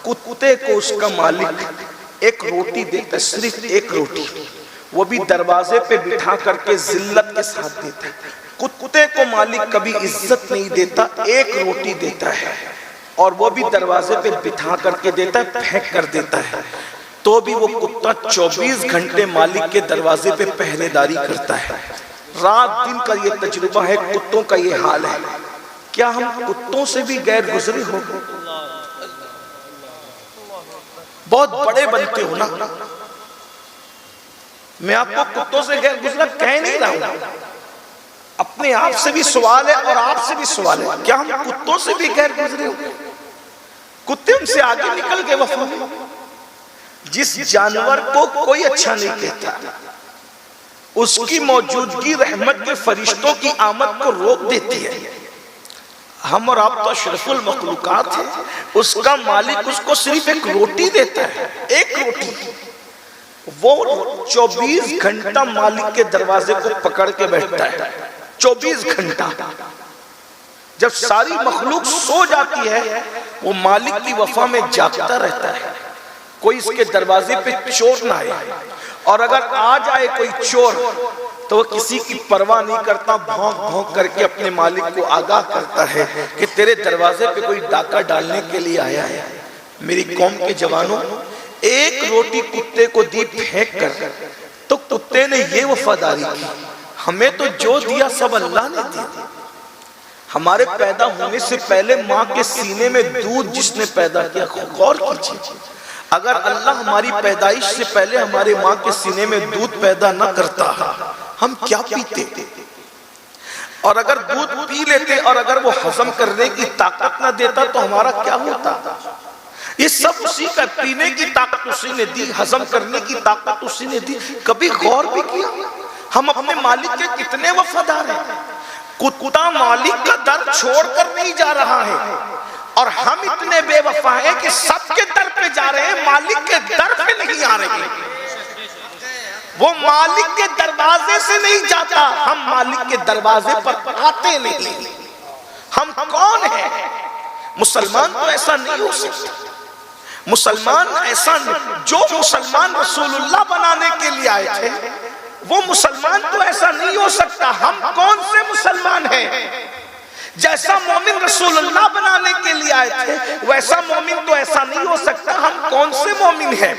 کتے کو اس کا مالک ایک روٹی دیتا ہے، صرف ایک روٹی، وہ بھی دروازے پہ بٹھا کر کے ذلت کے ساتھ دیتا ہے۔ کتے کو مالک کبھی عزت نہیں دیتا، ایک روٹی دیتا ہے، اور وہ بھی دروازے پہ بٹھا کر کے دیتا ہے، پھینک کر دیتا ہے، تو بھی وہ کتا 24 گھنٹے مالک کے دروازے پہ پہرے داری کرتا ہے۔ رات دن کا یہ تجربہ ہے، کتوں کا یہ حال ہے۔ کیا ہم کتوں سے بھی غیر گزرے ہو؟ بہت بڑے بنتے ہو نا۔ میں آپ کو کتوں سے غیر گزرا کہہ نہیں رہا ہوں، اپنے آپ سے بھی سوال ہے اور آپ سے بھی سوال ہے، کیا ہم کتوں سے بھی غیر گزرے ہو؟ کتے ہم سے آگے نکل کے وفا میں۔ جس جانور کو کوئی اچھا نہیں کہتا، اس کی موجودگی رحمت کے فرشتوں کی آمد کو روک دیتی ہے۔ ہم اور آپ تو اشرف المخلوقات ہیں، اس کا مالک اس کو صرف ایک روٹی دیتا ہے، ایک روٹی، وہ 24 گھنٹہ مالک کے دروازے کو پکڑ کے بیٹھتا ہے، 24 گھنٹہ۔ جب ساری مخلوق سو جاتی ہے، وہ مالک کی وفا میں جاگتا رہتا ہے، کوئی اس کے دروازے پہ چور نہ آئے، اور اگر آ جائے کوئی چور تو وہ کسی کی پرواہ نہیں کرتا، بھونک بھونک کر کے اپنے مالک کو آگاہ کرتا ہے کہ تیرے دروازے پہ کوئی ڈاکہ ڈالنے کے لیے آیا ہے۔ میری قوم کے جوانوں، ایک روٹی کتے کو دی پھینک کر، تو کتے نے یہ وفاداری کی، ہمیں تو جو دیا سب اللہ نے دیا۔ ہمارے پیدا ہونے سے پہلے ماں کے سینے میں دودھ جس نے پیدا کیا، غور کیجئے، اگر اللہ ہماری پیدائش سے پہلے ہمارے ماں کے سینے میں دودھ پیدا نہ کرتا، ہم کیا پیتے؟ اور اگر دودھ پی لیتے اور اگر وہ ہضم کرنے کی طاقت نہ دیتا تو ہمارا کیا ہوتا؟ یہ سب اسی کا، پینے کی طاقت اسی نے دی، ہضم کرنے کی طاقت اسی نے دی۔ کبھی غور بھی کیا ہم اپنے مالک کے کتنے وفادار ہیں؟ کتا مالک کا در چھوڑ کر نہیں جا رہا ہے، اور ہم اتنے بے وفا ہیں کہ سب کے در پہ جا رہے ہیں، مالک کے در پہ نہیں آ رہے ہیں۔ وہ مالک کے دروازے سے نہیں جاتا، ہم مالک کے دروازے پر آتے نہیں۔ ہم کون ہیں؟ مسلمان تو ایسا نہیں ہو سکتا، مسلمان ایسا نہیں، جو مسلمان رسول اللہ بنانے کے لیے آئے تھے وہ مسلمان تو ایسا نہیں ہو سکتا۔ ہم کون سے مسلمان ہیں؟ جیسا مومن رسول اللہ بنانے کے لیے آئے تھے ویسا مومن تو ایسا نہیں ہو سکتا۔ ہم کون سے مومن ہیں؟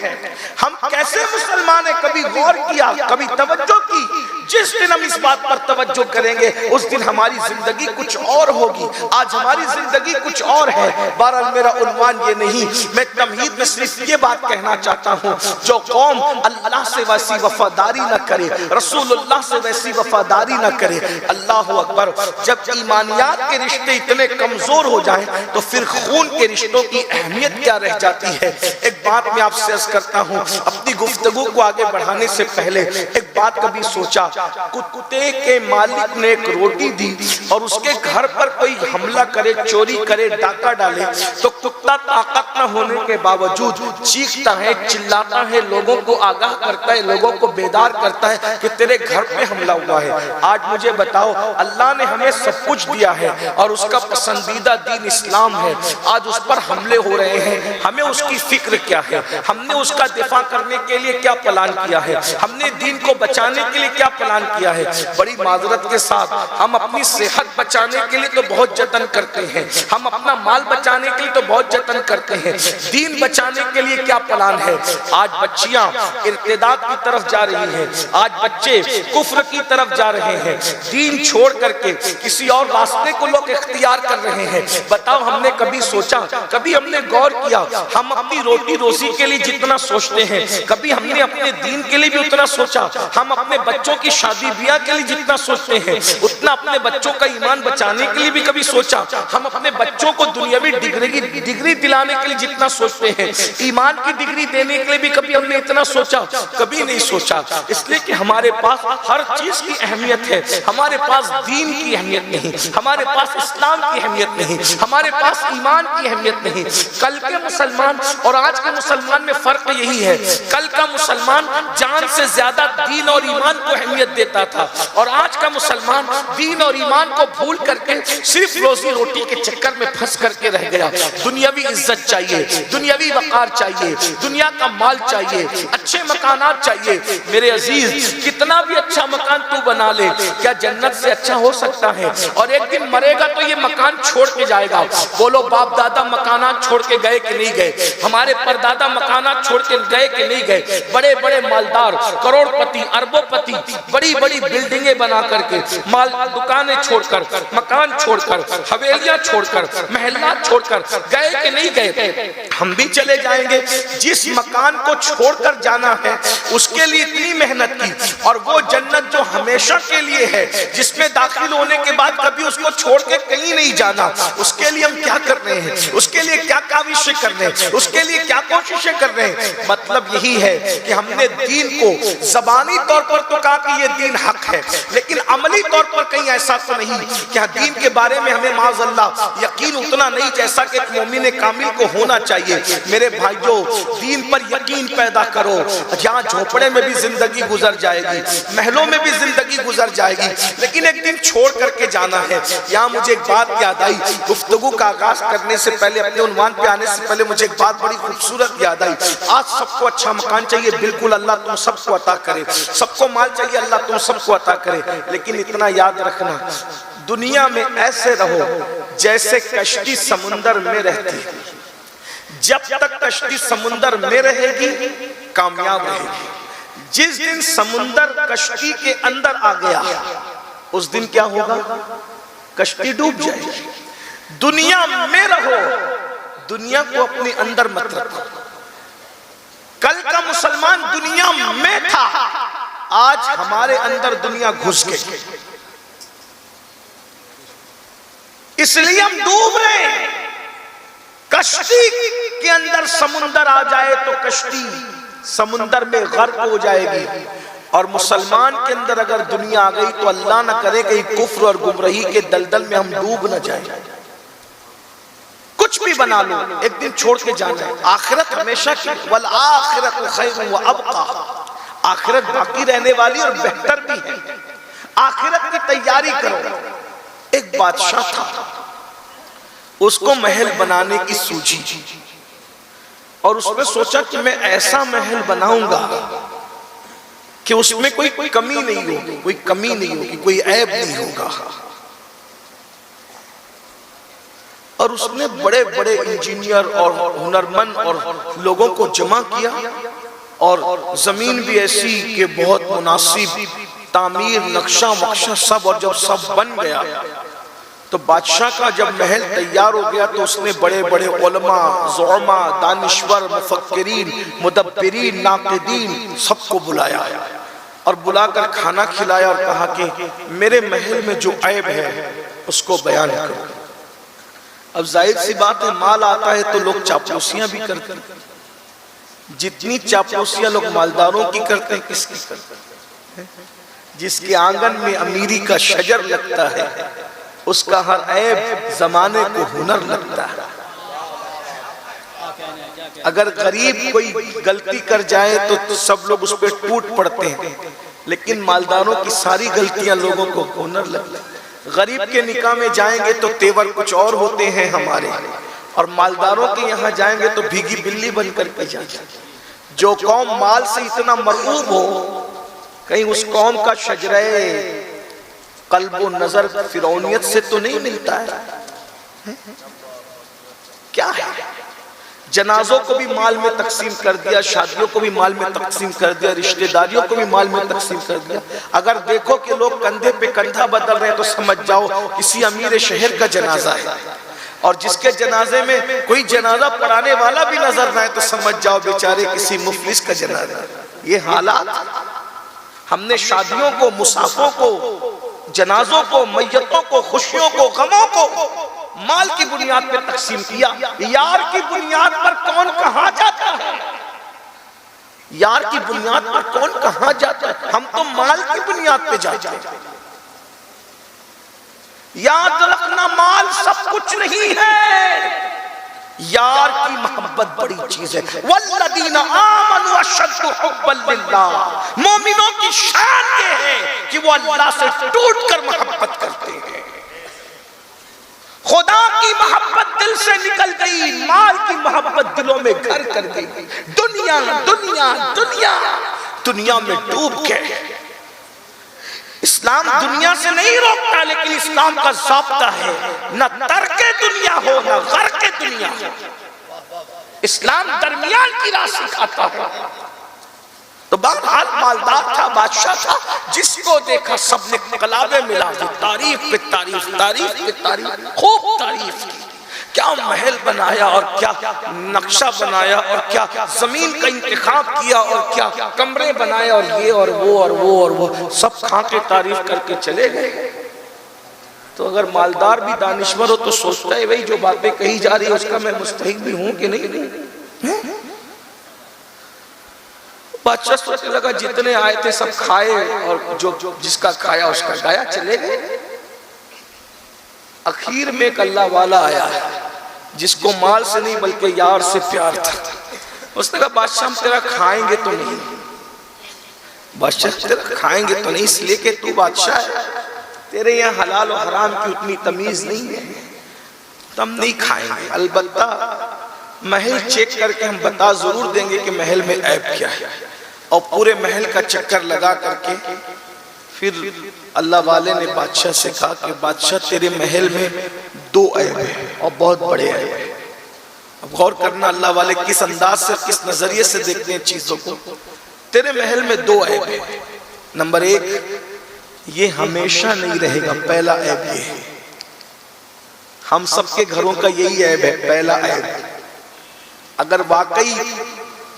ہم کیسے مسلمان ہیں؟ کبھی غور کیا، کبھی توجہ کی؟ جس دن ہم اس بات پر توجہ کریں گے اس دن ہماری زندگی کچھ اور ہوگی. آج ہماری زندگی کچھ اور ہے. بہرحال میرا عنوان یہ نہیں, میں تمہید میں صرف یہ بات کہنا چاہتا ہوں, جو قوم اللہ سے ویسی وفاداری نہ کرے, رسول اللہ سے ویسی وفاداری نہ کرے, اللہ اکبر, جب ایمانیات کے رشتے اتنے کمزور ہو جائیں تو پھر خون کے رشتوں کی اہمیت کیا رہ جاتی ہے. ایک بات میں آپ سے عرض کرتا ہوں, اپنی گفتگو کو آگے بڑھانے سے پہلے ایک بات کبھی سوچا, کتے کے مالک نے ایک روٹی دی اور اس کے گھر پر کوئی حملہ کرے, چوری کرے, ڈاکہ ڈالے, تو کتا طاقت نہ ہونے کے باوجود چیختا ہے, چلاتا ہے, لوگوں کو آگاہ کرتا ہے, لوگوں کو بیدار کرتا ہے کہ تیرے گھر پہ حملہ ہوا ہے. آج مجھے بتاؤ, اللہ نے ہمیں سب کچھ دیا ہے اور اس کا پسندیدہ دین اسلام ہے, آج اس پر حملے ہو رہے ہیں, ہمیں اس کی فکر کیا ہے, ہم نے اس کا دفاع کرنے کے لیے کیا پلان کیا ہے, ہم نے دین کو بچانے کے لیے کیا پلان کیا ہے. بڑی معذرت کے ساتھ ہم اپنی صحت بچانے کے لیے تو بہت جتن کرتے ہیں, ہم اپنا مال بچانے کے لیے تو بہت جتن کرتے ہیں, دین بچانے کے لیے کیا پلان ہے. آج بچیاں ارتداد کی طرف جا رہی ہیں, آج بچے کفر کی طرف جا رہے ہیں, دین چھوڑ کر کے کسی اور راستے کو لوگ اختیار کر رہے ہیں. بتاؤ, ہم نے کبھی سوچا, کبھی ہم نے غور کیا, ہم اپنی روٹی روزی کے لیے جتنا سوچتے ہیں کبھی ہم نے اپنے دین کے لیے بھی اتنا سوچا, ہم اپنے بچوں کی شادی بیاہ کے لیے جتنا سوچتے ہیں اتنا اپنے بچوں کا ایمان بچانے کے لیے بھی کبھی سوچا, ہم اپنے بچوں کو دنیاوی ڈگری دلانے کے لیے جتنا سوچتے ہیں ایمان کی ڈگری دینے کے لیے بھی کبھی ہم نے اتنا سوچا, کبھی نہیں سوچا. اس لیے کہ ہمارے پاس ہر چیز کی اہمیت ہے, ہمارے پاس دین کی اہمیت نہیں, ہمارے پاس اسلام کی اہمیت نہیں, ہمارے پاس ایمان کی اہمیت نہیں. کل کے مسلمان اور آج کے مسلمان میں فرق یہی ہے, کل کا مسلمان جان سے زیادہ دین اور ایمان کو اہمیت دیتا تھا اور آج کا مسلمان دین اور ایمان کو بھول کر کے صرف روزی روٹی کے چکر میں پھنس کر کے رہ گیا. دنیاوی عزت چاہیے, دنیاوی وقار چاہیے, دنیا کا مال چاہیے, اچھے مکانات چاہیے. میرے عزیز, کتنا بھی اچھا مکان تو بنا لے, کیا جنت سے اچھا ہو سکتا ہے؟ اور ایک دن مرے گا تو یہ مکان چھوڑ کے جائے گا. بولو, باپ دادا مکانات چھوڑ کے گئے کہ نہیں گئے؟ ہمارے پردادا مکانات چھوڑ کے گئے کہ نہیں گئے؟ بڑے بڑے مالدار, کروڑ پتی, اربوں پتی, بڑی بڑی بلڈنگیں بنا کر کے, مال دکانیں چھوڑ کر, مکان چھوڑ کر, حویلیاں چھوڑ کر, محلات چھوڑ کر گئے کہ نہیں گئے؟ ہم بھی چلے جائیں گے. جس مکان کو چھوڑ کر جانا ہے اس کے لیے اتنی محنت کی, اور وہ جنت جو ہمیشہ کے لیے ہے, جس میں داخل ہونے کے بعد کبھی اس کو چھوڑ کے کہیں نہیں جانا, اس کے لیے ہم کیا کر رہے ہیں, اس کے لیے کیا کاوشیں کر رہے ہیں, اس کے لیے کیا کوششیں کر رہے ہیں. مطلب یہی ہے کہ ہم نے دین کو زبانی طور پر تو کہا کہ یہ دین حق ہے, لیکن عملی طور پر کہیں ایسا تو نہیں کہ دین کے بارے میں ہمیں معاذ اللہ یقین اتنا نہیں جیسا کہ ایک مومن کامل کو ہونا چاہیے. میرے بھائیوں, دین پر یقین پیدا کرو. جہاں جھوپڑے میں بھی زندگی گزر جائے گی, محلوں میں بھی زندگی گزر جائے گی, لیکن ایک دن چھوڑ کر کے جانا ہے. یہاں مجھے ایک بات یاد آئی, گفتگو کا آغاز کرنے سے پہلے, اپنے عنوان پہ آنے سے پہلے مجھے ایک بات بڑی خوبصورت یاد آئی. آج سب کو اچھا مکان چاہیے, بالکل, اللہ تم سب کو عطا کرے. سب کو مال چاہیے, اللہ تم سب کو عطا کرے. لیکن اتنا یاد رکھنا, دنیا میں ایسے رہو جیسے کشتی سمندر میں رہتی. جب تک کشتی سمندر میں رہے گی کامیاب رہے گی. جس دن سمندر کشتی کے اندر آ گیا اس دن کیا ہوگا؟ کشتی ڈوب جائے گی. دنیا میں رہو, دنیا کو اپنے اندر مت رکھو. کل کا مسلمان دنیا میں تھا, آج ہمارے اندر دنیا گھس گئی, اس لیے ہم ڈوب رہے ہیں. کشتی کے اندر سمندر آ جائے تو کشتی سمندر میں غرق ہو جائے گی, اور مسلمان کے اندر اگر دنیا آ گئی تو اللہ نہ کرے کہ کفر اور گمراہی کے دلدل میں ہم ڈوب نہ جائیں. کچھ بھی بنا لو, ایک دن چھوڑ کے جانا ہے. آخرت ہمیشہ کی, والآخرت خیر وابقیٰ, آخرت باقی رہنے والی اور بہتر بھی ہے. آخرت کی تیاری کرو. ایک بادشاہ تھا, اس کو محل بنانے کی سوچی, اور اس نے سوچا کہ میں ایسا محل بناؤں گا کہ اس میں کوئی کمی نہیں ہوگی, کوئی کمی نہیں ہوگی, کوئی عیب نہیں ہوگا. اور اس نے بڑے بڑے انجینئر اور ہنرمند اور لوگوں کو جمع کیا, اور زمین بھی ایسی کہ بہت مناسب تعمیر، نقشہ وقشہ سب، اور جب سب بن گیا تو بادشاہ کا جب محل تیار ہو گیا تو اس نے بڑے بڑے علماء، زعماء، دانشور، مفکرین، مدبرین، ناقدین سب کو بلایا اور بلا کر کھانا کھلایا اور کہا کہ میرے محل میں جو عیب ہے اس کو بیان کرو۔ اب ظاہر سی بات ہے، مال آتا ہے تو لوگ چاپلوسیاں بھی کرتے ہیں۔ جتنی چاپلوسیاں لوگ مالداروں کی کرتے ہیں، کس کی کرتے ہیں؟ جس کے آنگن میں امیری کا شجر لگتا ہے اس کا ہر عیب زمانے کو ہنر لگتا ہے۔ اگر غریب کوئی غلطی کر جائے تو سب لوگ اس پہ ٹوٹ پڑتے ہیں، لیکن مالداروں کی ساری غلطیاں لوگوں کو ہنر لگتا ہے۔ غریب کے نکاح میں جائیں گے تو تیور کچھ اور ہوتے ہیں ہمارے، اور مالداروں کے یہاں جائیں گے تو بھیگی بلی بن کر کے جائیں گے۔ جو قوم مال سے اتنا مرعوب ہو، کہیں اس قوم کا شجرہ قلب و نظر فرعونیت سے تو نہیں ملتا ہے۔ کیا ہے؟ جنازوں کو بھی مال میں تقسیم کر دیا، شادیوں کو بھی مال میں تقسیم کر دیا، رشتہ داریوں کو بھی مال میں تقسیم کر دیا۔ اگر دیکھو کہ لوگ کندھے پہ کندھا بدل رہے ہیں تو سمجھ جاؤ کسی امیر شہر کا جنازہ ہے، اور جس کے جنازے میں کوئی جنازہ پڑھانے والا بھی نظر نہ آئے تو سمجھ جاؤ بیچارے کسی مفلس کا جنازہ ہے۔ یہ حالات ہم نے شادیوں کو، مصافوں کو، جنازوں کو، میتوں کو، خوشیوں کو، غموں کو مال کی بنیاد پر تقسیم کیا۔ یار کی بنیاد پر کون کہاں جاتا ہے؟ یار کی بنیاد پر کون کہاں جاتا ہے؟ ہم تو مال کی بنیاد پہ جاتے ہیں۔ یاد رکھنا، مال سب کچھ نہیں ہے، یار کی محبت بڑی چیز ہے۔ والذین آمنوا اشد حبا للہ، مومنوں کی شان یہ ہے کہ وہ اللہ سے ٹوٹ کر محبت کرتے ہیں۔ خدا کی محبت دل سے نکل گئی، مال کی محبت دلوں میں گھر کر گئی۔ دنیا دنیا دنیا دنیا میں ڈوب گئے۔ اسلام دنیا سے نہیں روکتا، لیکن اسلام کا ضابطہ ہے نہ ترک دنیا ہو نہ غرق دنیا ہو۔ اسلام درمیان کی راہ سکھاتا ہے۔ تو بہرحال مالدار تھا، بادشاہ تھا، جس کو دیکھا سب نے کلابے ملا دی، تعریف پہ تعریف، تعریف پہ تعریف، خوب تعریف کی۔ کیا محل بنایا اور کیا نقشہ بنایا اور کیا زمین کا انتخاب کیا اور کیا کمرے بنائے اور یہ اور وہ اور وہ اور وہ، سب کھا کے تعریف کر کے چلے گئے۔ تو اگر مالدار بھی دانشور ہو تو سوچتا ہے بھئی جو باتیں کہی جا رہی ہے اس کا میں مستحق بھی ہوں کہ نہیں۔ بادشاہ سوچنے لگا جتنے آئے تھے سب کھائے، اور جو جس کا کھایا اس کا گایا، چلے گئے۔ اخیر میں ایک اللہ والا آیا جس کو مال سے نہیں بلکہ یار سے پیار تھا۔ اس نے کہا بادشاہ ہم تیرا کھائیں گے تو نہیں، بادشاہ تیرا کھائیں گے تو نہیں، اس لیے کہ تو بادشاہ ہے، تیرے یہاں حلال و حرام کی اتنی تمیز نہیں ہے، تو ہم نہیں کھائیں گے۔ البتہ محل چیک کر کے ہم بتا ضرور دیں گے کہ محل میں عیب کیا ہے، اور پورے محل کا چکر لگا کر کے پھر اللہ والے نے بادشاہ سے کہا کہ بادشاہ تیرے محل میں 2 عیب ہیں اور بہت بڑے عیب ہیں۔ اب غور کرنا اللہ والے کس انداز سے، کس نظریے سے دیکھتے ہیں چیزوں کو۔ تیرے محل میں 2 عیب ہیں۔ نمبر 1، یہ ہمیشہ نہیں رہے گا، پہلا عیب یہ ہے۔ ہم سب کے گھروں کا یہی عیب ہے، پہلا عیب۔ اگر واقعی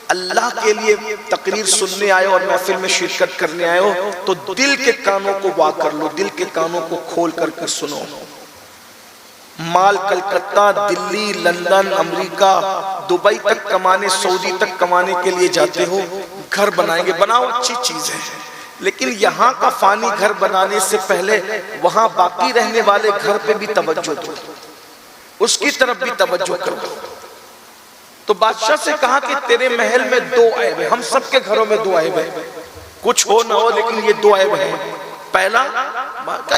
اللہ کے لیے تقریر سننے آئے اور محفل میں شرکت کرنے آئے ہو تو دل کے کانوں کو وا کر لو، دل کے کانوں کو کھول کر کے سنو۔ مال کلکتہ، دلی، لندن، امریکہ، دبئی تک کمانے، سعودی تک کمانے کے لیے جاتے ہو، گھر بنائیں گے، بناؤ، اچھی چیز ہے، لیکن یہاں کا فانی گھر بنانے سے پہلے وہاں باقی رہنے والے گھر پہ بھی توجہ دو، اس کی طرف بھی توجہ کرو۔ تو بادشاہ سے کہا کہ تیرے محل میں 2 عیب ہیں، ہم سب کے گھروں میں 2 عیب ہیں، کچھ ہو نہ ہو لیکن یہ 2 عیب ہیں۔ پہلا،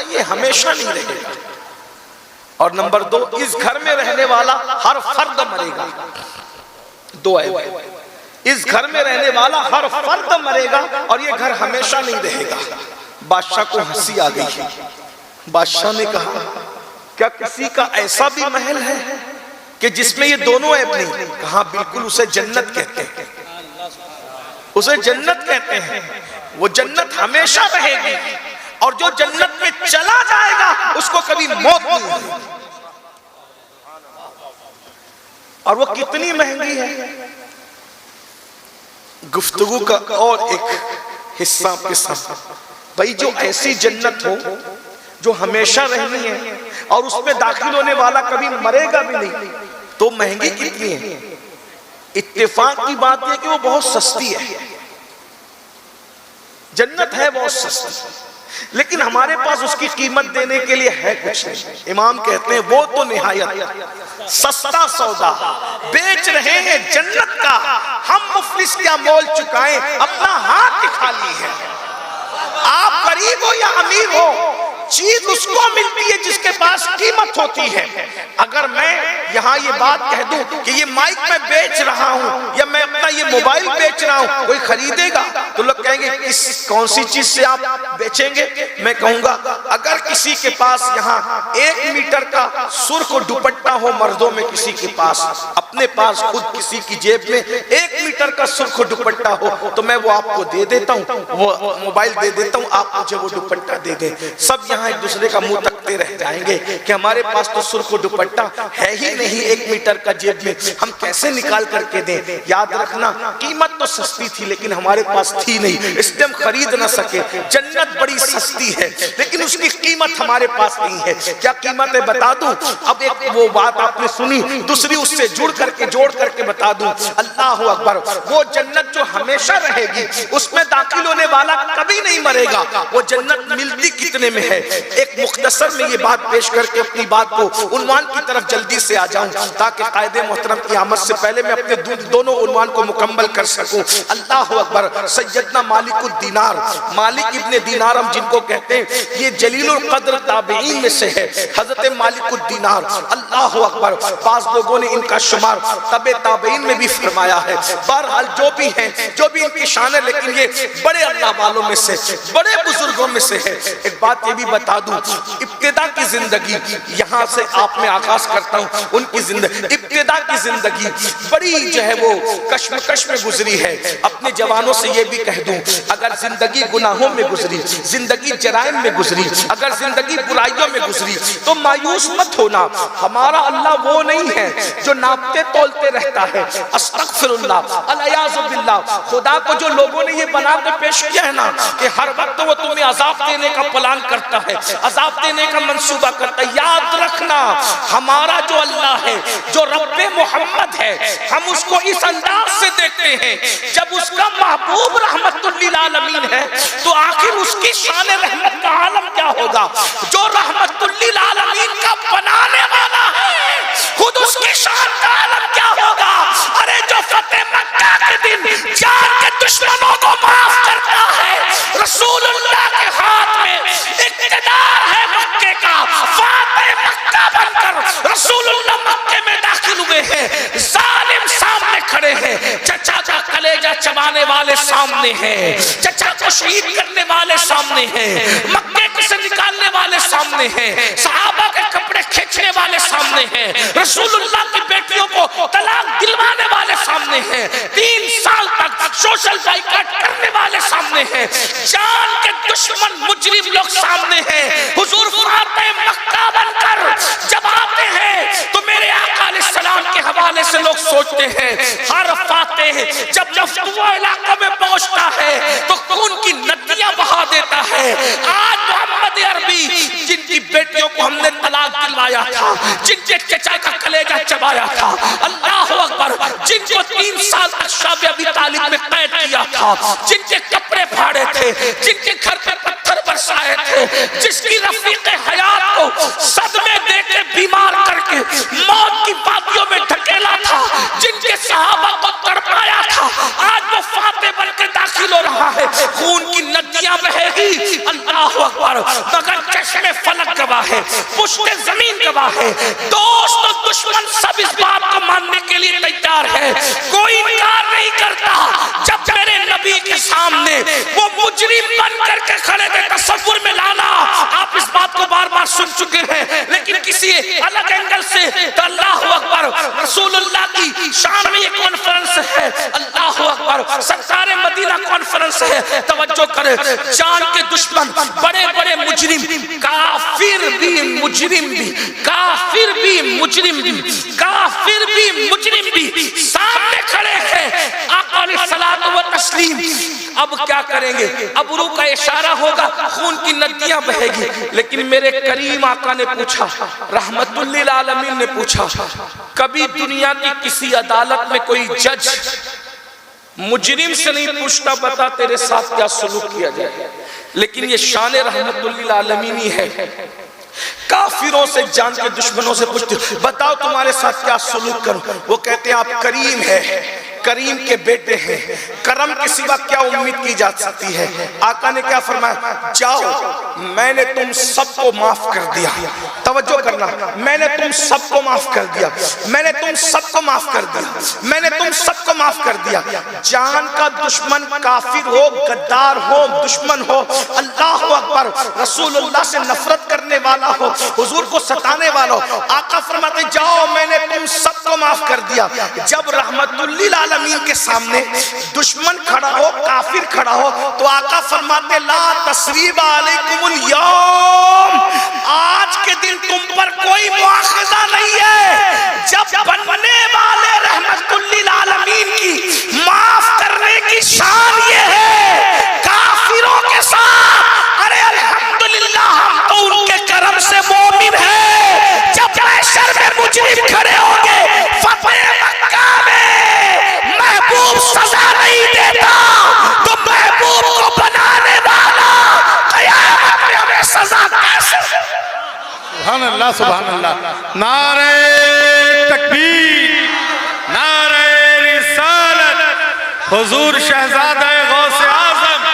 یہ ہمیشہ نہیں رہے گا، اور نمبر 2، اس گھر میں رہنے والا ہر فرد مرے گا۔ 2 عیب ہیں، اس گھر میں رہنے والا ہر فرد مرے گا اور یہ گھر ہمیشہ نہیں رہے گا۔ بادشاہ کو ہنسی آ گئی، بادشاہ نے کہا کیا کسی کا ایسا بھی محل ہے کہ جس میں یہ دونوں عیب نہیں؟ کہا بالکل، اسے جنت کہتے ہیں، اسے جنت کہتے ہیں۔ وہ جنت ہمیشہ رہے گی، اور جو جنت میں چلا جائے گا اس کو کبھی موت نہیں ہوگی۔ اور وہ کتنی مہنگی ہے۔ گفتگو کا اور ایک حصہ آپ کے ساتھ، بھائی جو ایسی جنت ہو جو ہمیشہ رہنی ہے اور اس میں داخل ہونے والا کبھی مرے گا بھی نہیں، تو مہنگی کتنی ہے؟ اتفاق کی بات ہے کہ وہ بہت سستی ہے، جنت ہے بہت سستی، لیکن ہمارے پاس اس کی قیمت دینے کے لیے ہے کچھ نہیں۔ امام کہتے ہیں وہ تو نہایت سستا سودا بیچ رہے ہیں جنت کا، ہم مفلس کیا مول چکائیں، اپنا ہاتھ دکھا لی ہے۔ آپ غریب ہو یا امیر ہو، چیز اس کو ملتی ہے جس کے پاس قیمت ہوتی ہے۔ اگر میں یہاں یہ بات کہہ دوں کہ یہ مائک میں بیچ رہا ہوں یا میں اپنا یہ موبائل بیچ رہا ہوں، کوئی خریدے گا تو لوگ کہیں گے کون سی چیز سے آپ بیچیں گے؟ میں کہوں گا اگر کسی کے پاس یہاں 1 میٹر کا سرخ دوپٹہ ہو، مردوں میں کسی کے پاس، اپنے پاس خود کسی کی جیب میں 1 میٹر کا سرخ دوپٹہ ہو تو میں وہ آپ کو دے دیتا ہوں، وہ موبائل دے دیتا ہوں، آپ مجھے وہ دوپٹہ دے دیں۔ سب یہاں ایک دوسرے کا منہ تکتے رہ جائیں گے کہ ہمارے پاس تو سرخ دوپٹہ ہے ہی نہیں 1 میٹر کا جیب میں، ہم کیسے نکال کر کے دیں؟ یاد رکھنا قیمت تو سستی تھی لیکن ہمارے پاس تھی نہیں، اس لیے ہم خرید نہ سکے۔ جنت بڑی سستی ہے لیکن اس کی قیمت ہمارے پاس نہیں ہے۔ کیا قیمت ہے بتا دوں؟ اب ایک وہ بات آپ نے سنی، دوسری اس سے جوڑ کر کے بتا دوں۔ اللہ اکبر، وہ جنت جو ہمیشہ رہے گی، اس میں داخل ہونے والا کبھی نہیں مرے گا۔ وہ جنت ملتی کتنے میں ہے؟ ایک مختصر میں یہ بات پیش کر کے اپنی بات کو عنوان کی طرف جلدی سے آ جاؤں تاکہ قائد محترم کی آمد سے پہلے میں اپنے دونوں عنوان کو مکمل کر سکوں۔ اللہ اکبر، سیدنا مالک الدینار، مالک ابن دینار ہم جن کو کہتے ہیں، یہ جلیل القدر تابعین میں سے ہے، حضرت مالک الدینار۔ اللہ اکبر، بعض لوگوں نے ان کا شمار تبع تابعین میں بھی فرمایا ہے۔ بہرحال جو بھی ہیں، جو بھی ان کی شان ہے، لیکن یہ بڑے اللہ والوں میں سے، بڑے بزرگوں میں سے ہے۔ ایک بات یہ بھی بتا دوں، ابتدا کی زندگی یہاں سے آپ میں آغاز کرتا ہوں، ان کی زندگی، ابتدا کی زندگی بڑی جو ہے وہ کشمکش میں گزری ہے۔ اپنے جوانوں سے یہ بھی کہہ دوں، اگر زندگی گناہوں میں گزری، زندگی جرائم میں گزری، اگر زندگی برائیوں میں گزری تو مایوس مت ہونا۔ ہمارا اللہ وہ نہیں ہے جو ناپتے تولتے رہتا ہے۔ استغفر اللہ، الیاذ باللہ، خدا کو جو لوگوں نے یہ بنا کے پیش کیا ہے نا کہ ہر وقت وہ تمہیں عذاب دینے کا پلان کرتا ہے، عذاب دینے کا منصوبہ کرتا ہے، یاد رکھنا ہمارا جو اللہ ہے، جو رب محمد ہے، ہم اس کو اس انداز سے دیکھتے ہیں جب اس کا محبوب رحمت للعالمین ہے تو آخر اس کی شان رحمت کا عالم کیا ہوگا؟ جو رحمت للعالمین کا بنانے والا ہے خود اس کی شان کا عالم کیا ہوگا؟ ارے جو فتح مکہ کے دن جان کے دشمنوں کو معاف کرتا ہے، رسول اللہ کے ہاتھ میں اقتدار ہے مکے کا، فاتح مکہ بن کر رسول اللہ مکے میں داخل ہوئے ہیں، ظالم سامنے کھڑے ہیں، چچا کا کلیجہ چبانے والے سامنے ہیں، چچا کو شہید کرنے والے سامنے ہیں، مکے کو سے نکالنے والے سامنے ہیں، صحابہ کے کپڑے کھینچنے والے سامنے ہیں، رسول اللہ کی بیٹیوں کو طلاق دلوانے والے سامنے ہیں، 3 سال تک سوشل بائیکاٹ کرنے والے سامنے ہیں، جان کے دشمن مجرم لوگ سامنے ہیں۔ حضور فاتح مکہ بن کر جب آتے ہیں تو میرے آقا علیہ السلام کے حوالے سے لوگ سوچتے ہیں ہر فاتح جب مفتوح علاقہ میں پہنچتا ہے تو خون کی ندیاں بہا دیتا ہے۔ آج محمد عربی جن کی بیٹیوں کو ہم نے طلاق دلوایا تھا، جن کے چچا کا کلیجہ چبایا تھا، اللہ اکبر، جن کو 3 سال تک شعب ابی طالب میں قید کیا تھا، جن کے کپڑے پھاڑے تھے، جن کے گھر پہ پتھر برسائے تھے، جس کی رفیق حیات کو صدمے دے کے بیمار کر کے موت کی وادیوں میں ڈھکیلا تھا، جن کے صحابہ کو تڑپایا تھا، آج وہ فاتح بن کے داخل ہو رہا ہے، خون کی ندیاں بہے گی، اللہ اکبر، مگر چشم فلک گواہ ہے، پشت زمین گواہ ہے، دوست و دشمن سب اس بات کو ماننے کے لیے تیار ہے، کوئی انکار نہیں کرتا جب میرے نبی کے سامنے وہ مجرم بن کر کے کھڑے تھے۔ تصور میں لانا، آپ اس بات کو بار بار سن چکے ہیں لیکن کسی الگ اینگل سے، تو اللہ اکبر، رسول اللہ کی شان میں یہ کانفرنس ہے، اللہ اکبر، سرکار مدینہ کانفرنس درس ہے. توجہ کرے, جان کے دشمن, بڑے بڑے مجرم, کافر بھی مجرم بھی, کافر بھی مجرم بھی, کافر بھی مجرم بھی سامنے کھڑے ہیں. آقا علیہ الصلوۃ والتسلیم اب کیا کریں گے؟ اب روح کا اشارہ ہوگا, خون کی ندیاں بہے گی. لیکن میرے کریم آقا نے پوچھا, رحمت للعالمین نے پوچھا, کبھی دنیا کی کسی عدالت میں کوئی جج مجرم سے نہیں پوچھتا بتا تیرے ساتھ کیا سلوک کیا جائے. لیکن یہ شان رحمت للعالمین ہے, کافروں سے, جان کے دشمنوں سے پوچھتے بتاؤ تمہارے ساتھ کیا سلوک کروں. وہ کہتے ہیں آپ کریم ہے, کریم کے بیٹے ہیں, کرم کے سوا کیا امید کی جا سکتی ہے. آقا نے کیا فرمایا, جاؤ میں نے تم سب کو معاف کر دیا. توجہ کرنا, میں نے تم سب کو معاف کر دیا, میں نے تم سب کو معاف کر دیا, میں نے تم سب کو معاف کر دیا. جان کا دشمن کافر ہو, غدار ہو, دشمن ہو, اللہ اکبر, رسول اللہ سے نفرت کرنے والا ہو, حضور کو ستانے والا ہو, آقا فرماتے جاؤ میں نے تم سب کو معاف کر دیا. جب رحمت للعالمین کے سامنے دشمن کھڑا ہو, کافر کھڑا ہو, تو آقا فرماتے لا تثریب علیکم اليوم, آج کے دن تم پر کوئی مواخذہ نہیں ہے. جب بننے والے رحمت للعالمین کی معاف کرنے کی شان یہ ہے کافروں کے ساتھ. ارے الحمدللہ ہم تو ان کے کرم سے مومن ہیں. جب محشر میں مجرم کھڑے ہوں گے, فتح مکہ میں محبوب سزا نہیں دیتا تو محبوب کو بنانے والا قیامت میں ہمیں سزا کیسے. سبحان اللہ, سبحان اللہ. نعرہ تکبیر, نعرہ رسالت, حضور شہزادہ غوث اعظم.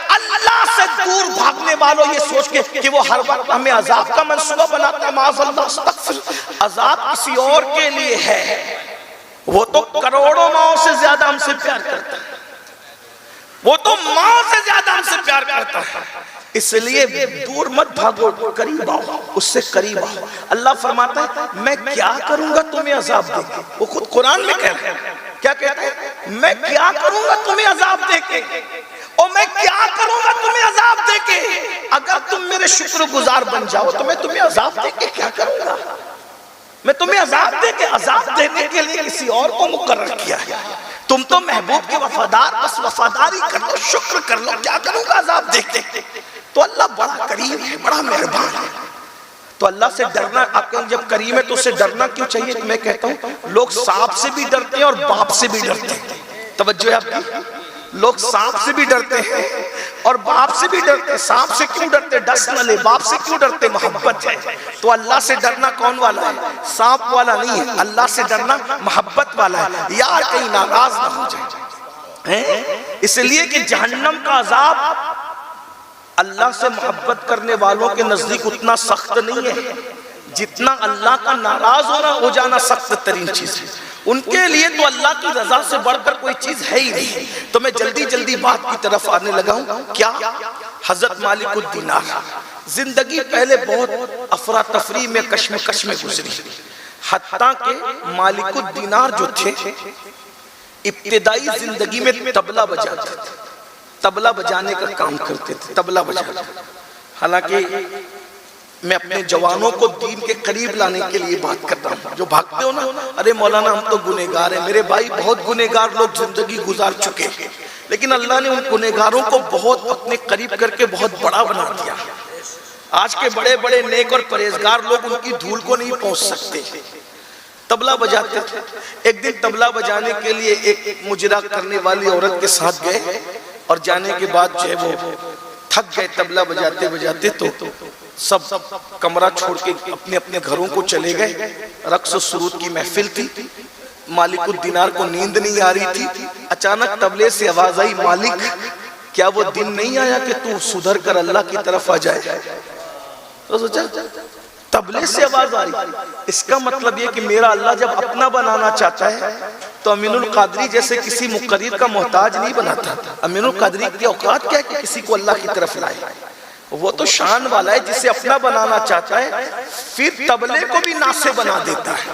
اللہ سے دور بھاگنے والوں یہ سوچ کے کہ وہ ہر وقت ہمیں عذاب کا منصوبہ بناتا ہے, معاذ اللہ, استغفر. عذاب کسی اور کے لیے ہے, وہ تو کروڑوں ماؤں سے زیادہ ہم سے پیار کرتا ہے, وہ تو ماں سے زیادہ ہم سے پیار کرتا ہے. اس لیے دور مت بھاگو, قریب آؤ, اس سے قریب آؤ. اللہ فرماتا ہے میں کیا کروں گا تمہیں عذاب دے کے. وہ خود قرآن میں کہہ رہا ہے, کیا کہتا ہے, میں کیا کروں گا تمہیں عذاب دے کے, اور میں کیا کروں گا تمہیں عذاب دے کے. اگر تم میرے شکر گزار بن جاؤ تو میں تمہیں عذاب دے کے کیا کروں گا. میں تمہیں عذاب دے کے, عذاب دینے کے لیے کسی اور کو مقرر کیا ہے. تم تو محبوب کے وفادار, بس وفاداری کر لو, شکر کر لو, کیا کروں گا عذاب دے کے. تو اللہ بڑا کریم ہے, بڑا مہربان ہے. تو اللہ سے ڈرنا, آپ کہیں جب کریم ہے تو اسے ڈرنا کیوں چاہیے. تو میں کہتا ہوں لوگ سانپ سے بھی ڈرتے ہیں اور باپ سے بھی ڈرتے ہیں. توجہ ہے آپ کی, لوگ سانپ سے بھی ڈرتے ہیں اور باپ سے بھی ڈرتے ہیں. سانپ سے کیوں ڈرتے, ڈس نہ لے. باپ سے کیوں ڈرتے, محبت ہے. تو اللہ سے ڈرنا کون والا ہے, سانپ والا نہیں ہے. اللہ سے ڈرنا محبت والا ہے, یار کہیں ناراض نہ ہو جائے. اس لیے کہ جہنم کا عذاب اللہ سے محبت کرنے والوں کے نزدیک اتنا سخت نہیں ہے جتنا اللہ کا ناراض ہو جانا سخت ترین چیز ہے. ان کے لیے تو اللہ کی رضا سے بڑھ کر کوئی چیز ہے ہی نہیں. تو میں جلدی جلدی بات کی طرف آنے لگا ہوں. کیا حضرت مالک الدینار زندگی پہلے بہت افراتفری میں, کشمکش میں گزری, حتیٰ کہ مالک الدینار جو تھے ابتدائی زندگی میں طبلہ بجاتے تھے, طبلہ بجانے کا کام کرتے تھے, طبلہ بجاتے. حالانکہ میں اپنے جوانوں کو دین کے قریب لانے کے لیے بات کرتا ہوں. جو بھاگتے ہو نا, ارے مولانا ہم تو گنہگار ہیں. میرے بھائی بہت گنہگار لوگ زندگی گزار چکے ہیں, لیکن اللہ نے ان گنہگاروں کو بہت اپنے قریب کر کے بہت بڑا بنا دیا. آج کے بڑے بڑے نیک اور پرہیزگار لوگ ان کی دھول کو نہیں پہنچ سکتے. طبلہ بجاتے تھے. ایک دن طبلہ بجانے کے لیے ایک مجرا کرنے والی عورت کے ساتھ گئے, اور جانے کے بعد جو ہے وہ تھک گئے طبلہ بجاتے بجاتے. تو سب کمرہ چھوڑ کے اپنے اپنے گھروں کو چلے گئے. رقص و سرود کی محفل تھی. مالک الدینار کو نیند نہیں آ رہی تھی. اچانک طبلے سے آواز آئی, مالک کیا وہ دن نہیں آیا کہ تو سدھر کر اللہ کی طرف آ جائے. تو سوچا طبلے سے آواز آ رہی, اس کا مطلب یہ کہ میرا اللہ جب اپنا بنانا چاہتا ہے تو امین القادری جیسے کسی مقرر کا محتاج نہیں بناتا. امین القادری کی اوقات کیا ہے کہ کسی کو اللہ کی طرف لائے. وہ تو شان والا ہے جسے اپنا بنانا چاہتا ہے, پھر طبلے کو بھی ناصح بنا دیتا ہے.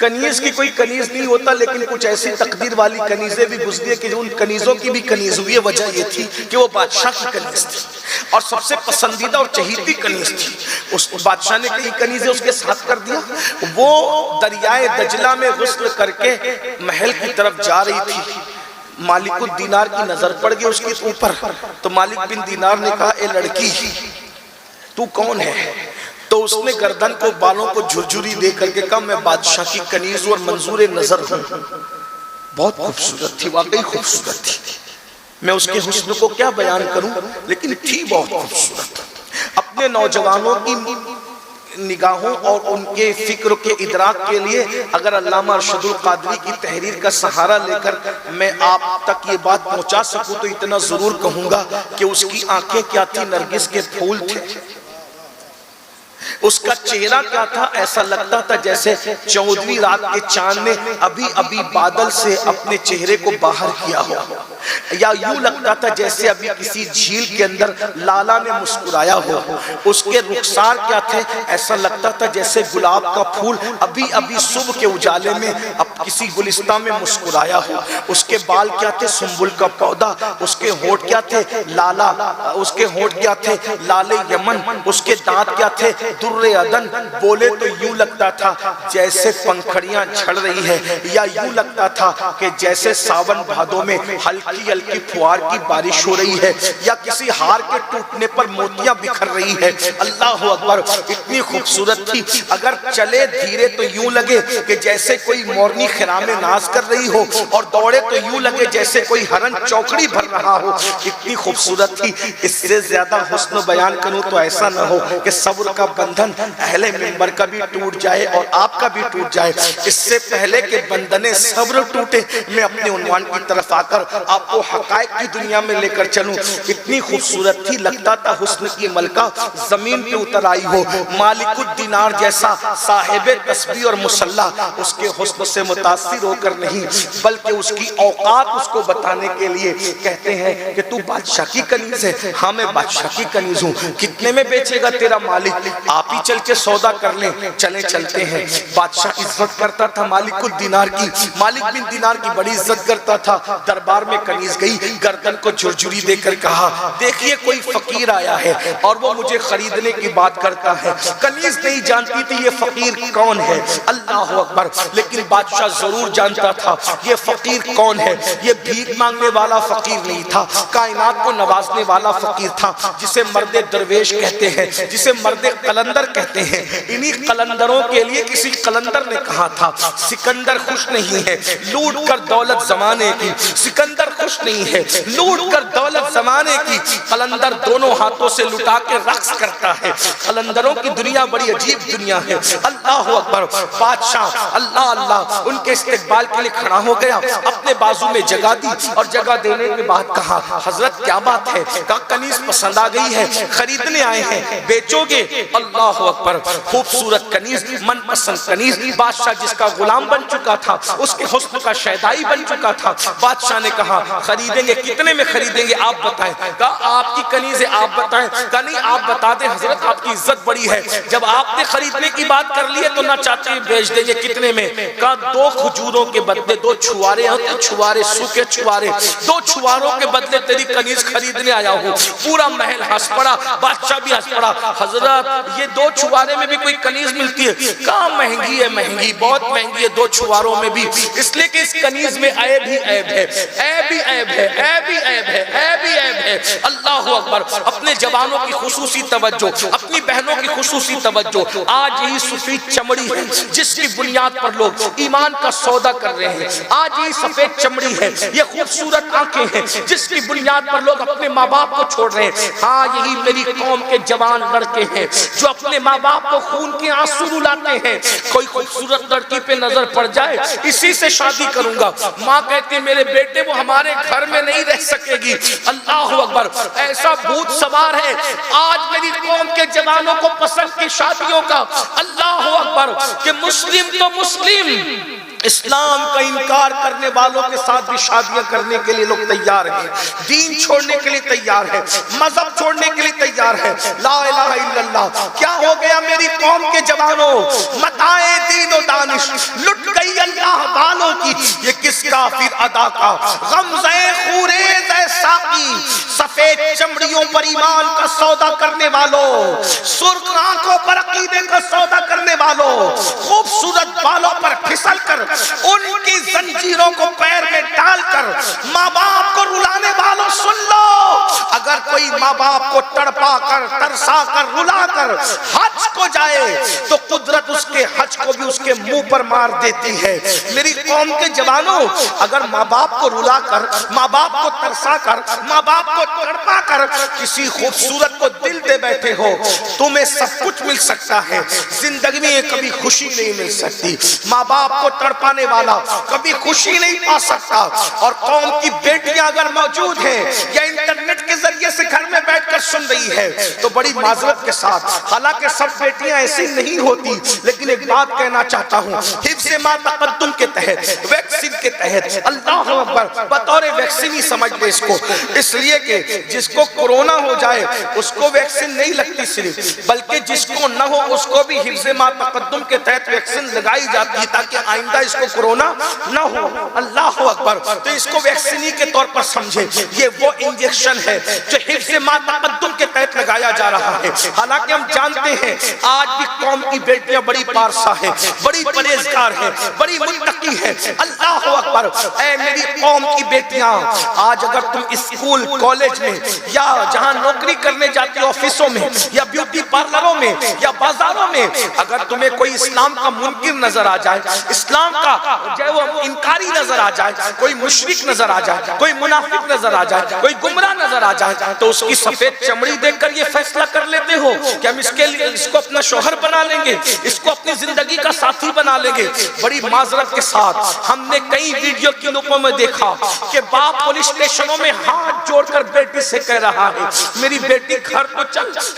کنیز کی کوئی کنیز نہیں ہوتا، لیکن کچھ ایسی تقدیر والی کنیزیں بھی گزری ہے کہ ان کنیزوں کی بھی کنیز ہوئی ہے۔ وجہ یہ تھی کہ وہ بادشاہ کی کنیز تھی اور سب سے پسندیدہ اور چہیتی کنیز تھی۔ اس بادشاہ نے کئی کنیزیں اس کے ساتھ کر دیا۔ وہ دریائے دجلہ میں غسل کر کے محل کی طرف جا رہی تھی، مالک الدینار کی نظر پڑ گئی اس کے اوپر، تو مالک بن دینار نے کہا اے لڑکی تو کون ہے؟ تو اس نے گردن کو بالوں کو جھرجھری دے کر کے کہا میں بادشاہ کی کنیز اور منظور نظر ہوں۔ بہت خوبصورت تھی، واقعی خوبصورت تھی، میں اس کے حسن کو کیا بیان کروں، لیکن تھی بہت خوبصورت۔ اپنے نوجوانوں کی نگاہوں اور ان کے فکر کے ادراک کے لیے اگر علامہ ارشد القادری کی تحریر کا سہارا لے کر میں آپ تک یہ بات پہنچا سکوں تو اتنا ضرور کہوں گا کہ اس کی آنکھیں کیا تھی؟ نرگس کے پھول تھے۔ اس کا چہرہ کیا تھا؟ ایسا لگتا تھا جیسے 14ویں رات کے چاند نے ابھی ابھی بادل سے اپنے چہرے کو باہر کیا ہو، یا یوں لگتا تھا جیسے ابھی کسی جھیل کے اندر لالا نے مسکرایا ہو۔ اس کے رخسار کیا تھے؟ ایسا لگتا تھا جیسے گلاب کا پھول ابھی ابھی صبح کے اجالے میں اب کسی گلستان میں مسکرایا ہو۔ اس کے بال کیا تھے؟ سنبل کا پودا۔ اس کے ہونٹ کیا تھے؟ لالا۔ اس کے ہونٹ کیا تھے؟ لال یمن۔ اس کے دانت کیا تھے؟ در عدن۔ بولے تو یوں لگتا تھا جیسے پنکھڑیاں جھڑ رہی ہے، یا یوں لگتا تھا کہ جیسے ساون بھادو میں ہلکی ہلکی پھوار کی بارش ہو رہی ہے، یا کسی ہار کے ٹوٹنے پر موتیاں بکھر رہی ہے۔ اللہ اکبر، اتنی خوبصورت تھی۔ اگر چلے دھیرے تو یوں لگے کہ جیسے کوئی مورنی خرام ناز کر رہی ہو، اور دوڑے تو یوں لگے جیسے کوئی ہرن چوکڑی بھر رہا ہو۔ اتنی خوبصورت تھی۔ اس سے زیادہ حسن بیان کروں تو ایسا نہ ہو کہ صبر کا بندھن اہل منبر کا بھی ٹوٹ جائے اور آپ کا بھی ٹوٹ جائے۔ اس سے پہلے کہ بندن صبر ٹوٹے، میں اپنے عنوان کی طرف آ کر آپ کو حقائق کی دنیا میں لے کر چلوں۔ اتنی خوبصورت تھی، لگتا تھا حسن کی ملکہ زمین پہ اتر آئی ہو۔ مالک الدینار جیسا صاحب تسبیح اور مصلی اس کے حسن سے متاثر ہو کر نہیں، بلکہ اس کی اوقات اس کو بتانے کے لیے کہتے ہیں کہ تو بادشاہ کی کنیز ہے۔ ہاں میں بادشاہ کی کنیز ہوں، کتنے میں بیچے گا تیرا مالک؟ آپ ہی چل کے سودا کر لیں۔ چلیں چلتے ہیں۔ بادشاہ عزت کرتا تھا مالک الدینار کی، مالک بن دینار کی بڑی عزت کرتا تھا۔ دربار میں کنیز گئی، گردن کو جھرجھری دے کر کہا دیکھیے کوئی فقیر آیا ہے اور وہ مجھے خریدنے کی بات کرتا ہے۔ کنیز نہیں جانتی تھی یہ فقیر کون ہے، اللہ اکبر، لیکن بادشاہ ضرور جانتا تھا یہ فقیر کون ہے۔ یہ بھیک مانگنے والا فقیر نہیں تھا، کائنات کو نوازنے والا فقیر تھا، جسے مرد درویش کہتے ہیں، جسے مرد قلندر کہتے ہیں۔ انہی قلندروں کے لیے کسی قلندر نے کہا تھا سکندر خوش نہیں ہے لوٹ کر دولت زمانے کی، سکندر خوش نہیں ہے لوٹ کر دولت زمانے کی، قلندر دونوں ہاتھوں سے لٹا کے رقص کرتا ہے۔ قلندروں کی دنیا بڑی عجیب دنیا ہے۔ اللہ اکبر، بادشاہ اللہ اللہ ان کے استقبال کے لیے کھڑا ہو گیا، اپنے بازو میں جگہ دی اور جگہ دینے کے بعد کہا حضرت کیا بات ہے؟ کہا کنیز پسند آ گئی ہے، خریدنے آئے ہیں، بیچو گے؟ اللہ اکبر، خوبصورت کنیز، من پسند کنیز، بادشاہ جس کا غلام بن چکا تھا، اس کے حسن کا شیدائی بن چکا تھا۔ بادشاہ نے کہا خریدیں گے، کتنے میں خریدیں گے آپ بتائیں؟ کہا آپ کی کنیز ہے آپ بتائیں۔ کہا نہیں آپ بتا دیں حضرت، آپ کی عزت بڑی ہے، جب آپ نے خریدنے کی بات کر لی ہے تو نہ چاہتے ہیں بیچ دیں گے، کتنے میں؟ کہا 2 کھجوروں کے بدلے 2 چھوارے ہوتے، چھوارے سوکھے چھوارے، 2 چھواروں کے بدلے تیری کنیز خریدنے آیا ہوں۔ پورا محل ہنس پڑا، بادشاہ بھی ہنس پڑا۔ حضرت یہ 2 چھوارے میں بھی کوئی کنیز ملتی ہے؟ کہا مہنگی ہے، مہنگی بہت مہنگی ہے 2 چھواروں میں بھی، اس لیے کہ اس کنیز میں عیب ہی عیب ہے، عیب ہی عیب ہے، عیب ہی عیب ہے، عیب ہی عیب ہے۔ اللہ اکبر، اپنے جوانوں کی خصوصی توجہ، اپنی بہنوں کی خصوصی توجہ۔ آج یہی سفید چمڑی ہے جس کی بنیاد پر لوگ ایمان کا سودا کر رہے ہیں، آج یہی سفید چمڑی ہے، یہ خوبصورت آنکھیں ہیں جس کی بنیاد پر لوگ اپنے ماں باپ کو چھوڑ رہے ہیں۔ ہاں یہی میری قوم کے جوان لڑکے ہیں جو اپنے ماں باپ کو خون کے آنسو رلاتے ہیں۔ کوئی خوبصورت لڑکی پہ نظر پڑ جائے اسی سے شادی کروں گا، ماں کہتی میرے بیٹے وہ ہمارے گھر میں نہیں رہ سکے گی۔ اللہ اکبر، ایسا بھوت سوار ہے آج میری قوم کے جوانوں کو پسند کی شادیوں کا۔ اللہ اکبر، کہ مسلم تو مسلم اسلام کا انکار کرنے والوں کے ساتھ بھی شادیاں کرنے کے لیے لوگ تیار ہیں، دین چھوڑنے کے لیے تیار ہے، مذہب چھوڑنے کے لیے تیار ہے۔ لا الہ الا اللہ۔ کیا ہو گیا میری قوم کے جوانوں؟ متاع دین و دانش لٹ گئی اللہ والوں کی، یہ کس کافر ادا کا غمزہ خوریز ہے ساقی، سفید چمڑیوں پر ایمان کا سودا کرنے والوں، سرخ آنکھوں پر عقیدے کا سودا کرنے والوں، خوبصورت بالوں پر پھسل کر ان کی زنجیروں کو پیر میں ڈال کر ماں باپ کو رلانے والوں، سن لو، اگر کوئی ماں باپ کو تڑپا کر ترسا کر رلا کر حج کو جائے تو قدرت اس کے حج کو بھی اس کے منہ پر مار دیتی ہے۔ میری قوم کے جوانوں، اگر ماں باپ کو رلا کر، ماں باپ کو ترسا کر، ماں باپ کو تڑپا کر کسی خوبصورت کو دل دے بیٹھے ہو، تمہیں سب کچھ مل سکتا ہے، زندگی میں کبھی خوشی نہیں مل سکتی۔ ماں باپ کو تڑپانے والا کبھی خوشی نہیں پا سکتا۔ اور قوم کی بیٹیاں اگر موجود ہیں یا انٹرنیٹ کے ذریعے سے گھر میں بیٹھ کر سن رہی ہے تو بڑی معذرت کے ساتھ، حالانکہ سب بیٹیاں ایسی نہیں ہوتی، لیکن ایک بات کہنا چاہتا ہوں، حفظ ما تقدم کے تحت، ویکسین کے تحت، اللہ اکبر، بطور ویکسین ہی سمجھ لے اس کو، اس لیے کہ جس کو کورونا ہو جائے اس کو ویکسین نہیں لگتی صرف، بلکہ جس کو نہ ہو اس کو بھی حفظ ما تقدم کے تحت ویکسین لگائی جاتی ہے تاکہ آئندہ اس کو کورونا نہ ہو۔ اللہ اکبر۔ تو اس کو ویکسینی کے طور پر سمجھے، یہ وہ انجیکشن ہے جو حفظ ما تقدم کے تحت لگایا جا رہا ہے۔ حالانکہ ہم جانتے ہیں آج بھی قوم کی بیٹیاں بڑی پارسا ہیں، بڑی پرہیزگار ہیں، بڑی متقی ہیں۔ اللہ اکبر۔ اے میری قوم کی بیٹیاں، آج اگر تم اسکول کالج میں یا جہاں نوکری کرنے جاتی آفسوں میں یا بیوٹی پارلروں میں یا بازاروں میں، اگر تمہیں کوئی اسلام کا منکر نظر آ جائے، اسلام کا جو وہ انکاری نظر آ جائے، کوئی مشرک نظر آ جائے، کوئی منافق نظر آ جائے، کوئی گمراہ نظر آ جائے، تو اس کی سفید چمڑی دیکھ کر یہ فیصلہ کر لیتے ہو کہ ہم اس کے لیے اس کو اپنا شوہر بنا لیں گے، اس کو اپنی زندگی کا ساتھی بنا لیں گے۔ بڑی معذرت کے ساتھ ہم نے کئی ویڈیو کلپوں میں دیکھا کہ باپ پولیس اسٹیشنوں میں ہاتھ جوڑ کر بیٹی سے کہہ رہا ہے میری بیٹی گھر تو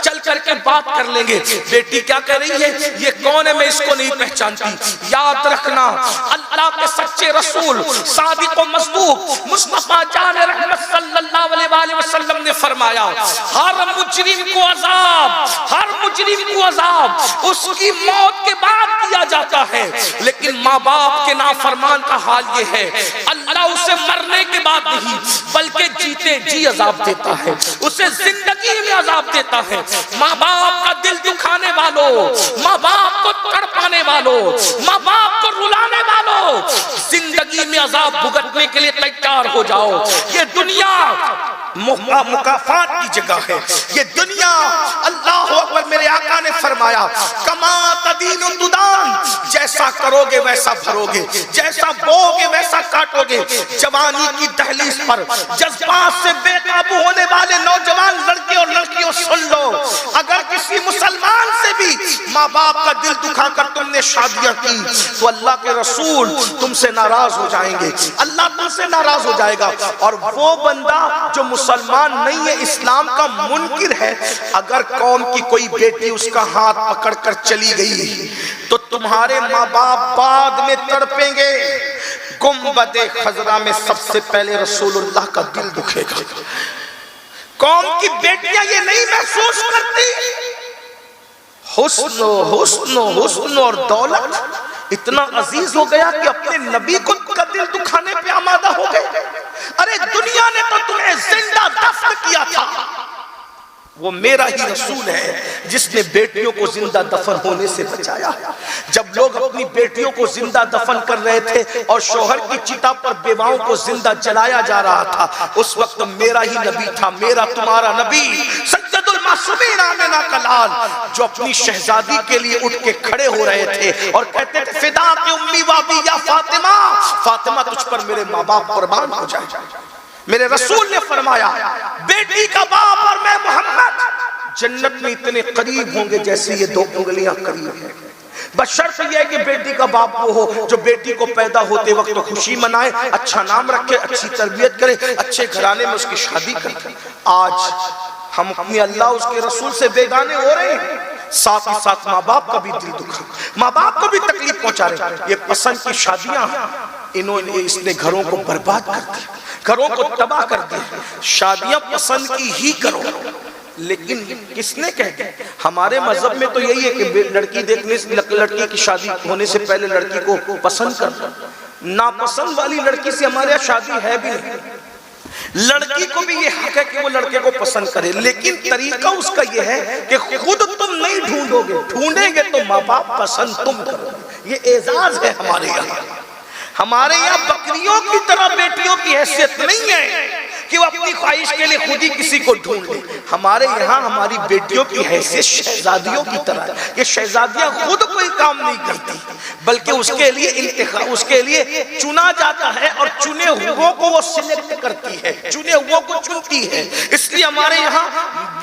چل کر کے بات کر لیں گے۔ بیٹی کیا کہہ رہی ہے؟ یہ کون ہے؟ میں اس کو نہیں پہچانتی۔ یاد رکھنا، اللہ کے سچے رسول صادق و مصدوق مصطفیٰ جان رحمت صلی اللہ علیہ وآلہ وسلم نے فرمایا ہر مجرم کو عذاب، ہر مجرم کو عذاب اس کی موت کے بعد دیا جاتا ہے، لیکن ماں باپ کے نافرمان کا حال یہ ہے اللہ اسے مرنے کے بعد نہیں بلکہ جیتے جی عذاب دیتا ہے، اسے زندگی میں عذاب دیتا ہے۔ ماں باپ کا دل دکھانے والوں، ماں باپ کو تڑپانے والوں، ماں باپ کو رلانے والوں، زندگی میں عذاب بھگتنے کے لیے تیار ہو جاؤ۔ یہ دنیا مکافات کی جگہ ہے، یہ دنیا اللہ اکبر، میرے آقا نے فرمایا کما تدین تدان، جیسا کرو گے ویسا بھرو گے، جیسا بو گے ویسا کاٹو گے۔ جوانی کی دہلیز پر جذبات سے بے قابو ہونے والے نوجوان لڑکے اور لڑکیوں سن لو، اگر کسی مسلمان سے بھی ماں باپ کا دل دکھا کر تم نے شادیاں کی تو اللہ کے رسول تم سے ناراض ہو جائیں گے، اللہ تم سے ناراض ہو جائے گا۔ اور وہ بندہ جو مسلمان نہیں ہے، اسلام کا منکر ہے، اگر قوم کی کوئی بیٹی اس کا ہاتھ پکڑ کر چلی گئی تو تمہارے ماں باپ بعد میں تڑپیں گے۔ گنبد خضرا میں سب سے پہلے رسول اللہ کا دل دکھے گا۔ قوم کی بیٹیاں یہ نہیں محسوس کرتی، حسن اور دولت اتنا عزیز ہو گیا کہ اپنے نبی کو کا دل دکھانے پہ آمادہ ہو گئے۔ ارے دنیا نے تو تمہیں زندہ دفن کیا تھا، وہ میرا ہی رسول ہے جس نے بیٹیوں کو زندہ دفن ہونے سے بچایا۔ جب لوگ اپنی بیٹیوں کو زندہ دفن کر رہے تھے اور شوہر کی چتا پر بیواؤں کو زندہ جلایا جا رہا تھا، اس وقت میرا ہی نبی تھا، میرا تمہارا نبی سید المعصومین آمنہ کا لال، جو اپنی شہزادی کے لیے اٹھ کے کھڑے ہو رہے تھے اور کہتے تھے فدا کے امی وابی یا فاطمہ، فاطمہ تجھ پر میرے ماں باپ قربان ہو جائے۔ میرے رسول نے فرمایا بیٹی کا باپ اور میں محمد جنت میں اتنے قریب ہوں گے جیسے یہ دو انگلیاں قریب ہیں، بس شرط یہ ہے کہ بیٹی کا باپ وہ ہو جو بیٹی کو پیدا ہوتے وقت تو خوشی منائے، اچھا نام رکھے، اچھی تربیت کرے، اچھے گھرانے میں اس کی شادی کرے۔ آج ہم اپنی اللہ اس کے رسول سے بیگانے ہو رہے ہیں، ساتھ ہی ساتھ ماں باپ کا بھی دل دکھا، ماں باپ کو بھی تکلیف پہنچا رہے. یہ پسند کی شادیاں اس نے گھروں کو برباد کر دیا، گھروں کو تباہ کر دیا. شادیاں پسند کی ہی کرو، لیکن کس نے کہہ دیا؟ ہمارے مذہب میں تو یہی ہے کہ لڑکی دیکھنے سے، لڑکی کی شادی ہونے سے پہلے لڑکی کو پسند کرنا. ناپسند والی لڑکی سے ہمارے یہاں شادی ہے بھی نہیں. لڑکی کو بھی یہ حق ہے کہ وہ لڑکے کو پسند کرے، لیکن طریقہ اس کا یہ ہے کہ خود تم نہیں ڈھونڈو گے، ڈھونڈیں گے تو ماں باپ پسند تم کرو. یہ اعزاز ہے ہمارے یہاں. ہمارے یہاں بکریوں کی طرح بیٹیوں کی حیثیت نہیں ہے کہ وہ اپنی خواہش کے لیے خود ہی کسی کو ڈھونڈ لے. ہمارے یہاں ہماری بیٹیوں کی حیثیت شہزادیوں کی طرح ہے. یہ شہزادیاں خود کوئی کام نہیں کرتی، بلکہ اس کے لیے انتخاب، اس کے لیے چنا جاتا ہے، اور چنے ہوئے کو وہ سلیکٹ کرتی ہے، چنے ہوئے کو چنتی ہے. اس لیے ہمارے یہاں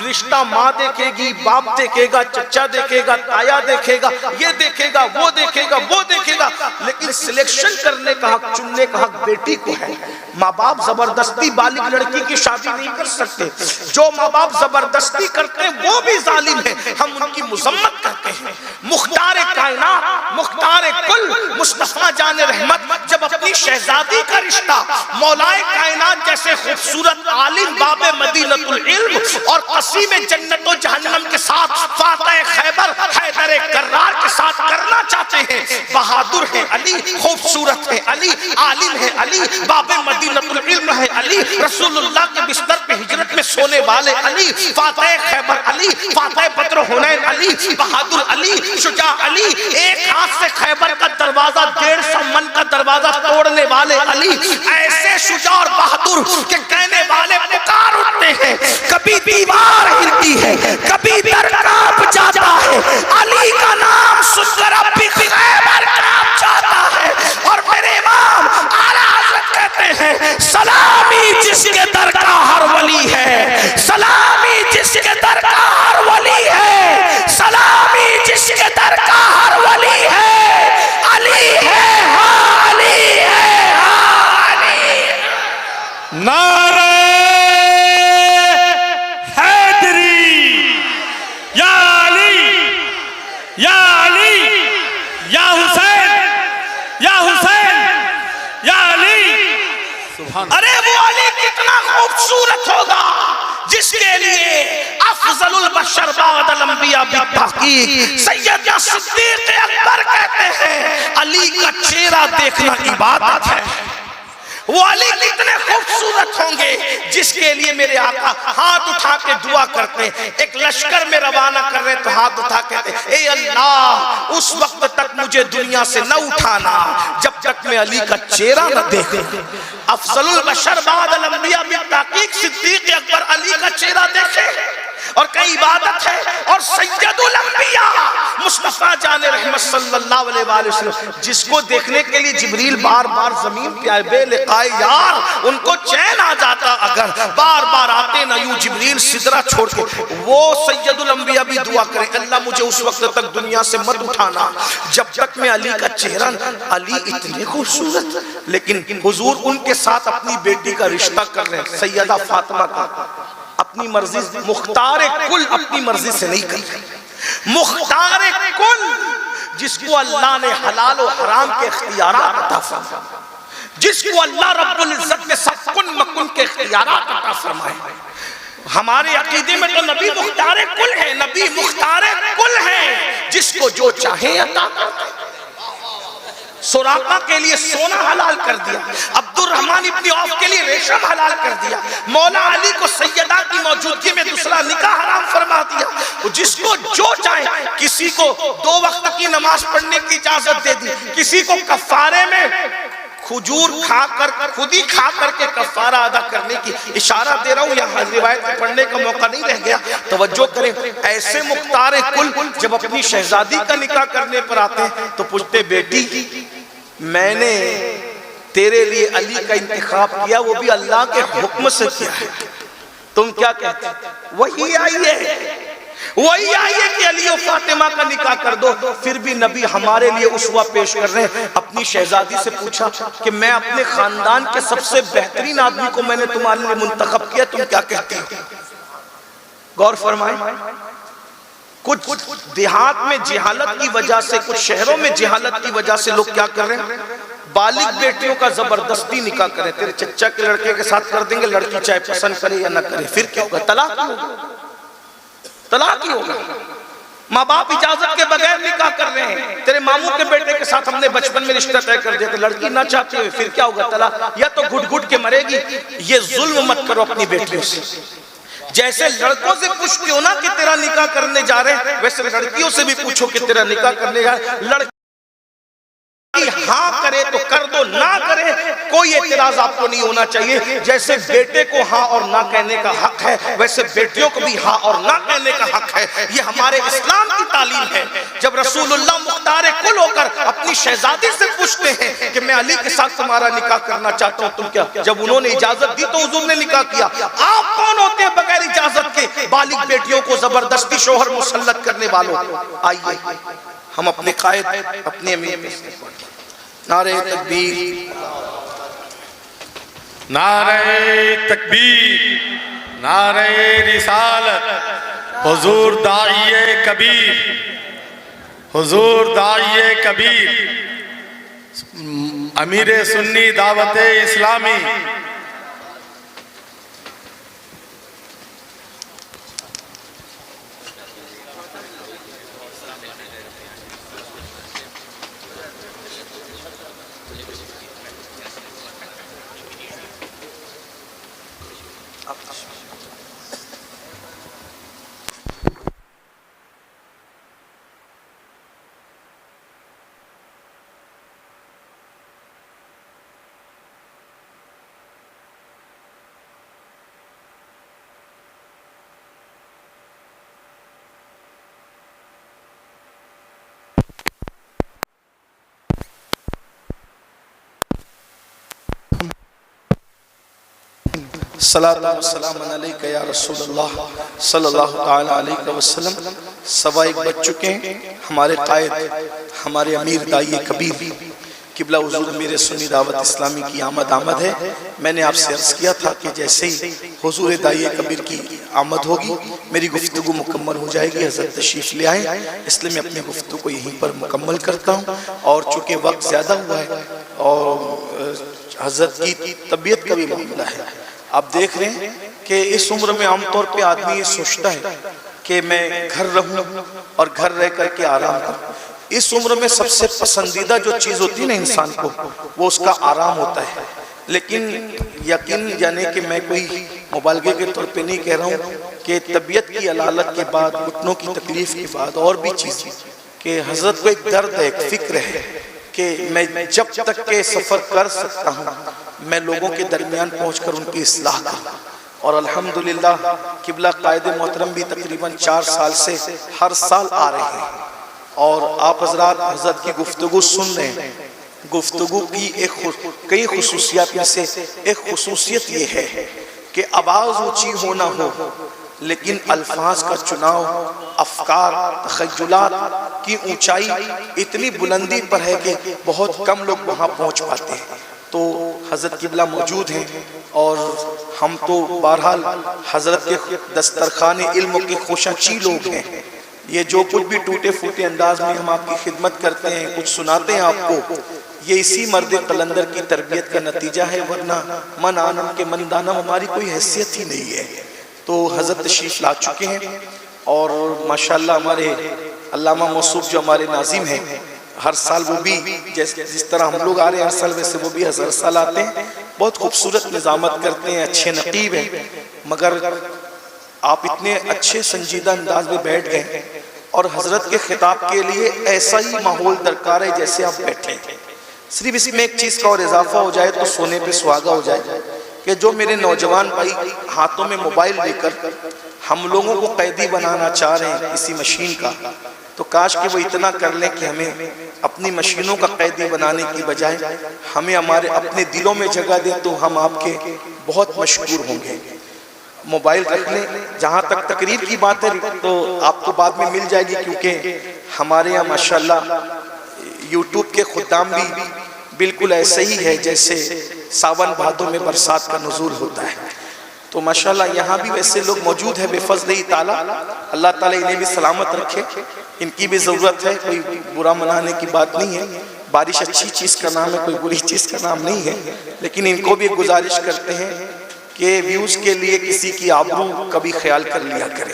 رشتہ ماں دیکھے گی، باپ دیکھے گا، چچا دیکھے گا، تایا دیکھے گا، یہ دیکھے گا، وہ دیکھے گا، وہ دیکھے گا، لیکن سلیکشن کرنے کا حق، چننے کا حق بیٹی کو ہے. ماں باپ زبردستی بالغ لڑکی کی شادی نہیں کر سکتے. جو ماں باپ زبردستی کرتے ہیں وہ بھی ظالم ہیں، ہم ان کی مذمت کرتے ہیں. مختار کائنات، مختار کل مصطفیٰ جان رحمت جب اپنی شہزادی کا رشتہ مولائے کائنات جیسے خوبصورت عالم باب مدینۃ العلم اور قسیم جنت و جہنم کے ساتھ فاتح خیبر حیدر کرار کے ساتھ کرنا چاہتے ہیں، بہادر ہے علی، خوبصورت ہے علی، عالم ہے علی، باب مدینۃ العلم ہے علی، رسول اللہ کے بستر پہ ہجرت میں سونے والے علی، فاتح خیبر علی، فاتح بدر حنین علی، بہادر علی، شجاع علی، ایک ہاتھ سے خیبر کا دروازہ 150 من کا دروازہ توڑنے والے علی. ایسے شجاع اور بہادر کہ کہنے والے پکار اٹھتے ہیں، کبھی دیوار ہلتی ہے، کبھی در کانپ جاتا ہے، علی کا نام سن کر اب بھی خیبر کانپ جاتا ہے. اور میرے امام اعلیٰ حضرت کہتے ہیں، سلامی جس کے در کا ہر ولی ہے، سلامی جس کے در کا ہر ولی ہے، سلامی جس کے در کا ہر ولی ہے، علی ہے ہاں علی ہے ہاں علی. نعرہ حیدری، یا علی یا علی یا حسین یا حسین یا علی. ارے وہ علی کتنا خوبصورت ہوگا جس کے لیے افضل البشر بعد الانبیاء بالتحقیق سیدنا صدیق اکبر کہتے ہیں علی کا چہرہ دیکھنا عبادت ہے. وہ علی کتنے خوبصورت ہوں گے جس کے لیے میرے آقا ہاتھ اٹھا کے دعا کرتے ہیں. ایک لشکر میں روانہ کر رہے تو ہاتھ اٹھا کے اے اللہ اس وقت تک مجھے دنیا سے نہ اٹھانا جب تک میں علی کا چہرہ نہ دیکھوں. افضل البشر بعد الانبیاء بالتحقیق صدیق اکبر علی کا چہرہ دیکھے اور کئی عبادت ہے. اور سید الانبیاء مصطفیٰ جان رحمت صلی اللہ علیہ وآلہ وسلم جس کو دیکھنے کے لیے جبریل بار بار زمین پہ آئے بے لقائے یار ان کو چین آ جاتا اگر بار بار آتے نہ یوں جبریل سدرہ چھوڑ کے. وہ سید الانبیاء بھی دعا کرے اللہ مجھے اس وقت تک دنیا سے مت اٹھانا جب تک میں علی کا چہرہ. علی اتنے خوبصورت لیکن حضور ان کے ساتھ اپنی بیٹی کا رشتہ کر رہے ہیں سیدہ فاطمہ کا اپنی مرضی. مختار کل اپنی مرضی سے نہیں کر رہے. مختار کل جس کو اللہ نے حلال و حرام کے اختیارات عطا فرمائے، جس کو اللہ رب العزت نے سب کن مکن کے اختیارات عطا فرمائے. ہمارے عقیدے میں تو نبی مختار کل ہے، نبی مختار کل ہے جس کو جو چاہے عطا کرتے. سراقہ کے لیے سونا حلال کر دیا، عبد الرحمن ابن عوف کے لیے ریشم حلال کر دیا، مولا علی کو سیدہ کی موجودگی میں دوسرا نکاح حرام فرما دیا. جس کو جو چاہے، کسی کو 2 وقت کی نماز پڑھنے کی اجازت دے دی، کسی کو کفارے میں کھجور کھا کر خود ہی کھا کر کے کفارہ ادا کرنے کی. اشارہ دے رہا ہوں یہاں روایت میں پڑھنے کا موقع نہیں رہ گیا، توجہ کریں. ایسے مختار کل جب اپنی شہزادی کا نکاح کرنے پر آتے ہیں تو پوچھتے بیٹی میں نے تیرے لیے علی کا انتخاب کیا وہ بھی اللہ کے حکم سے کیا ہے، تم کیا کہتے ہیں؟ وہی آئیے کہ علی و فاطمہ کا نکاح کر دو. پھر بھی نبی ہمارے لیے اسوہ پیش کر رہے ہیں. اپنی شہزادی سے پوچھا کہ میں اپنے خاندان کے سب سے بہترین آدمی کو میں نے تمہارے لیے منتخب کیا، تم کیا کہتے ہو؟ غور فرمائیں. کچھ دیہات میں جہالت کی وجہ سے، کچھ شہروں میں جہالت کی وجہ سے لوگ کیا کر رہے ہیں، بالغ بیٹیوں کا زبردستی نکاح کریں، تیرے چچا کے لڑکے کے ساتھ کر دیں گے، لڑکی چاہے پسند کرے یا نہ کرے، پھر کیا ہوگا؟ طلاق ہی ہوگا، طلاق ہی ہوگا۔ ماں باپ اجازت کے بغیر نکاح کر رہے ہیں، تیرے ماموں کے بیٹے کے ساتھ ہم نے بچپن میں رشتہ طے کر دیا تھا، لڑکی نہ چاہتے ہوئے، پھر کیا ہوگا؟ طلاق، یا تو گھٹ گھٹ کے مرے گی۔ یہ ظلم مت کرو اپنی بیٹیوں سے، جیسے لڑکوں سے پوچھ کیوں نہ کہ تیرا نکاح کرنے جا رہے ہیں، ویسے لڑکیوں سے بھی پوچھو کہ تیرا نکاح کرنے جا رہے ہیں۔ لڑکی ہاں کرے تو کر دو، نہ کرے کوئی اعتراض آپ کو نہیں ہونا چاہیے۔ جیسے بیٹے کو ہاں اور نہ کہنے کا حق ہے، ویسے بیٹیوں کو بھی ہاں اور نہ کہنے کا حق ہے۔ یہ ہمارے اسلام کی تعلیم ہے۔ جب رسول اللہ مختار کل ہو کر اپنی شہزادی سے پوچھتے ہیں کہ میں علی کے ساتھ تمہارا نکاح کرنا چاہتا ہوں، تم کیا؟ جب انہوں نے اجازت دی تو حضور نے نکاح کیا۔ آپ کون ہوتے ہیں بغیر اجازت کے بالغ بیٹیوں کو زبردستی شوہر مسلط کرنے والوں؟ آئیے ہم اپنے قائد، اپنے امیر پہ نعرہ تکبیر، نعرہ تکبیر، نعرہ رسالت، حضور داعیہ کبیر، حضور داعیہ کبیر، امیر سنی دعوت اسلامی۔ صلاۃ و سلام علیک یا رسول اللہ صلی اللہ تعالی علیہ وسلم۔ سوا ایک بج چکے ہیں، ہمارے قائد، ہمارے امیر داعیہ کبیر قبلہ حضور امیر سنی دعوت اسلامی کی آمد ہے۔ میں نے آپ سے عرض کیا تھا کہ جیسے ہی حضور داعیہ کبیر کی آمد ہوگی میری گفتگو مکمل ہو جائے گی، حضرت تشریف لے آئیں، اس لیے میں اپنی گفتگو کو یہیں پر مکمل کرتا ہوں۔ اور چونکہ وقت زیادہ ہوا ہے اور حضرت کی طبیعت کا بھی معاملہ ہے، آپ دیکھ رہے ہیں کہ اس عمر میں عام طور پہ آدمی یہ سوچتا ہے کہ میں گھر رہوں اور گھر رہ کر کے آرام کروں۔ اس عمر میں سب سے پسندیدہ جو چیز ہوتی ہے نا انسان کو، وہ اس کا آرام ہوتا ہے۔ لیکن یقین جانے کہ میں کوئی مبالغے کے طور پہ نہیں کہہ رہا ہوں کہ طبیعت کی علالت کے بعد، گھٹنوں کی تکلیف کے بعد اور بھی چیز کہ حضرت کو ایک درد ہے، ایک فکر ہے کہ میں جب تک کہ سفر کر سکتا ہوں میں لوگوں کے درمیان پہنچ کر ان کی اصلاح کروں۔ اور الحمدللہ قبلہ قائد محترم بھی تقریباً 4 سال سے ہر سال آ رہے ہیں، اور آپ حضرات حضرت کی گفتگو سن رہے ہیں۔ گفتگو کی کئی خصوصیات میں سے ایک خصوصیت یہ ہے کہ آواز اونچی ہونا ہو لیکن الفاظ کا چناؤ، افکار، تخیلات کی اونچائی اتنی بلندی پر ہے کہ بہت کم لوگ وہاں پہنچ پاتے ہیں۔ تو حضرت قبلہ موجود ہیں اور ہم تو بہرحال حضرت کے دسترخوان علم کے خوشاچی لوگ ہیں۔ یہ جو کچھ بھی ٹوٹے پھوٹے انداز میں ہم آپ کی خدمت کرتے ہیں، کچھ سناتے ہیں آپ کو، یہ اسی مرد قلندر کی تربیت کا نتیجہ ہے، ورنہ من آنم کے من دانم ہماری کوئی حیثیت ہی نہیں ہے۔ تو حضرت تشریف لا چکے ہیں اور ماشاءاللہ ہمارے علامہ موصوف جو ہمارے ناظم ہیں، ہر سال وہ بھی جس طرح ہم لوگ آ رہے ہیں ہر سال، ویسے وہ بھی ہر سال آتے ہیں، بہت خوبصورت نظامت کرتے ہیں، اچھے نقیب ہیں، مگر آپ اتنے اچھے سنجیدہ انداز میں بیٹھ گئے اور حضرت کے خطاب کے لیے ایسا ہی ماحول درکار ہے جیسے آپ بیٹھے ہیں۔ صرف اس میں ایک چیز کا اور اضافہ ہو جائے تو سونے پہ سہاگا ہو جائے کہ جو میرے نوجوان بھائی ہاتھوں میں موبائل لے کر ہم لوگوں کو قیدی بنانا چاہ رہے ہیں کسی مشین کا، تو کاش کہ وہ اتنا کر لیں کہ ہمیں اپنی مشینوں کا قیدی بنانے کی بجائے ہمیں ہمارے اپنے دلوں میں جگہ دیں تو ہم آپ کے بہت مشکور ہوں گے۔ موبائل رکھ لیں، جہاں تک تقریر کی بات ہے تو آپ کو بعد میں مل جائے گی، کیونکہ ہمارے یہاں ماشاءاللہ یوٹیوب کے خدام بھی بالکل ایسے ہی ہے جیسے ساون بھادوں میں برسات کا نزول ہوتا ہے۔ تو ماشاءاللہ یہاں بھی ویسے لوگ موجود ہیں بے فضل تعالیٰ، اللہ تعالیٰ انہیں بھی سلامت رکھے، ان کی بھی ضرورت ہے، کوئی برا منانے کی بات نہیں ہے، بارش اچھی چیز کا نام ہے، کوئی بری چیز کا نام نہیں ہے، لیکن ان کو بھی گزارش کرتے ہیں کہ ویوز کے لیے کسی کی آبرو کبھی خیال کر لیا کریں۔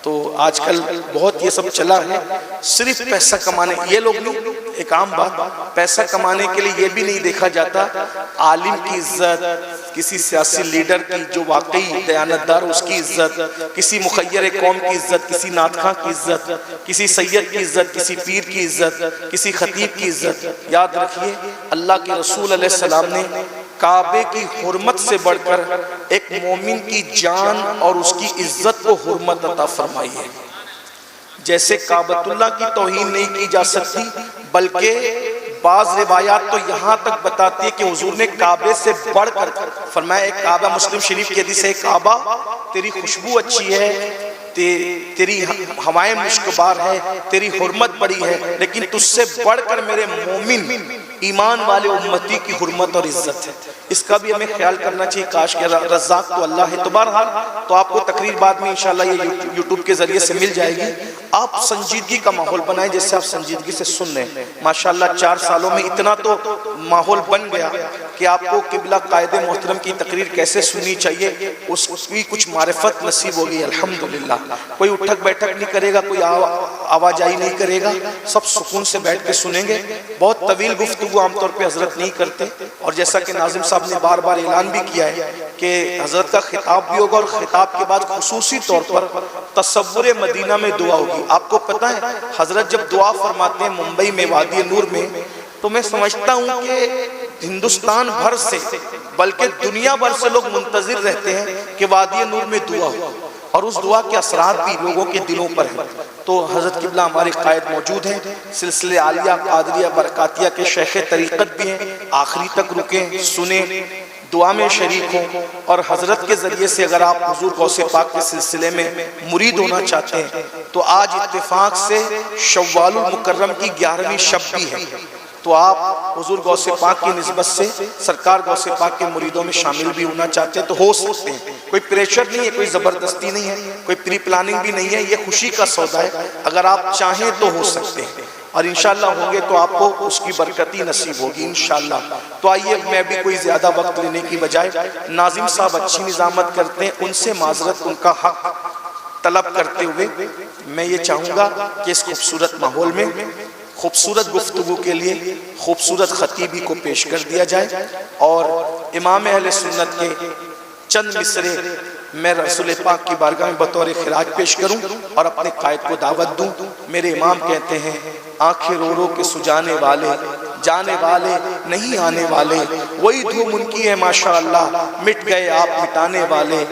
تو آج کل بہت یہ سب چلا ہے، صرف پیسہ کمانے، یہ لوگ نہیں، ایک عام بات، پیسہ کمانے کے لیے یہ بھی نہیں دیکھا جاتا عالم کی عزت، کسی سیاسی لیڈر کی جو واقعی دیانتدار اس کی عزت، کسی مخیر قوم کی عزت، کسی نعت خواں کی عزت، کسی سید کی عزت، کسی پیر کی عزت، کسی خطیب کی عزت۔ یاد رکھیے اللہ کے رسول علیہ السلام نے کعبے کی حرمت سے بڑھ کر ایک مومن کی جان اور اس کی عزت کو حرمت عطا فرمائی ہے۔ جیسے کعبۃ اللہ کی توہین نہیں کی جا سکتی، بلکہ بعض روایات تو یہاں تک بتاتی ہے کہ حضور نے کعبے سے بڑھ کر فرمایا، ایک کعبہ، مسلم شریف کی حدیث ہے، کعبہ تیری خوشبو اچھی ہے، تیری ہوائیں مشکبار ہے، تیری حرمت بڑی ہے، لیکن تجھ سے بڑھ کر میرے مومن ایمان والے امتی کی حرمت اور عزت ہے۔ اس کا بھی ہمیں خیال کرنا چاہیے، کاش کہ رزاق تو اللہ ہے۔ تو بہرحال تو آپ کو تقریر بعد میں انشاءاللہ یہ یوٹیوب کے ذریعے سے مل جائے گی، آپ سنجیدگی کا ماحول بنائیں جیسے آپ سنجیدگی سے سن رہے ہیں۔ ماشاءاللہ 4 سالوں میں اتنا تو ماحول بن گیا کہ آپ کو قبلہ قائد محترم کی تقریر کیسے سننی چاہیے اس کی کچھ معرفت نصیب ہوگی الحمدللہ۔ کوئی اٹھک بیٹھک نہیں کرے گا، کوئی آوازائی نہیں کرے گا، سب سکون سے بیٹھ کے سنیں گے۔ بہت طویل گفتگو عام طور پہ حضرت نہیں کرتے، اور جیسا کہ ناظم صاحب نے بار بار اعلان بھی کیا ہے کہ حضرت کا خطاب بھی ہوگا، اور خطاب کے بعد خصوصی طور پر تصور مدینہ میں دعا ہوگی۔ آپ کو پتہ ہے حضرت جب دعا فرماتے ہیں ممبئی میں وادی نور میں، تو میں سمجھتا ہوں کہ ہندوستان بھر سے بلکہ دنیا بھر سے لوگ منتظر رہتے ہیں کہ وادی نور میں دعا ہو، اور اس دعا کے اثرات بھی لوگوں کے دلوں پر ہیں۔ تو حضرت قبلہ ہمارے قائد موجود ہیں، سلسلے عالیہ قادریہ برکاتیہ کے شیخ طریقت بھی ہیں، آخری تک رکیں، سنیں، دعا میں شریک ہوں، اور حضرت کے ذریعے سے اگر آپ حضور غوث پاک کے سلسلے میں مرید ہونا چاہتے ہیں تو آج اتفاق سے شوال المکرم کی 11ویں شب بھی ہے، تو آپ حضور غوث پاک کی نسبت سے سرکار غوث پاک کے مریدوں میں شامل بھی ہونا چاہتے ہیں تو ہو سکتے ہیں۔ کوئی پریشر نہیں ہے، کوئی زبردستی نہیں ہے، کوئی پری پلاننگ بھی نہیں ہے، یہ خوشی کا سودا ہے، اگر آپ چاہیں تو ہو سکتے ہیں، اور انشاءاللہ ہوں گے تو آپ کو اس کی برکتی نصیب ہوگی انشاءاللہ۔ تو آئیے میں بھی کوئی زیادہ وقت لینے کی بجائے ناظم صاحب اچھی نظامت کرتے ہیں، ان سے معذرت، ان کا حق طلب کرتے ہوئے میں یہ چاہوں گا کہ اس خوبصورت ماحول میں خوبصورت گفتگو کے لیے خوبصورت خطیبی کو پیش کر دیا جائے، اور امام اہل سنت کے چند مصرے میں رسول پاک کی بارگاہ میں بطور خراج پیش کروں اور اپنے قائد کو دعوت دوں۔ میرے امام کہتے ہیں، آنکھیں رو رو کے سجانے والے، جانے والے نہیں آنے والے، وہی دھوم ان کی ہے ماشاءاللہ، مٹ گئے آپ مٹانے والے،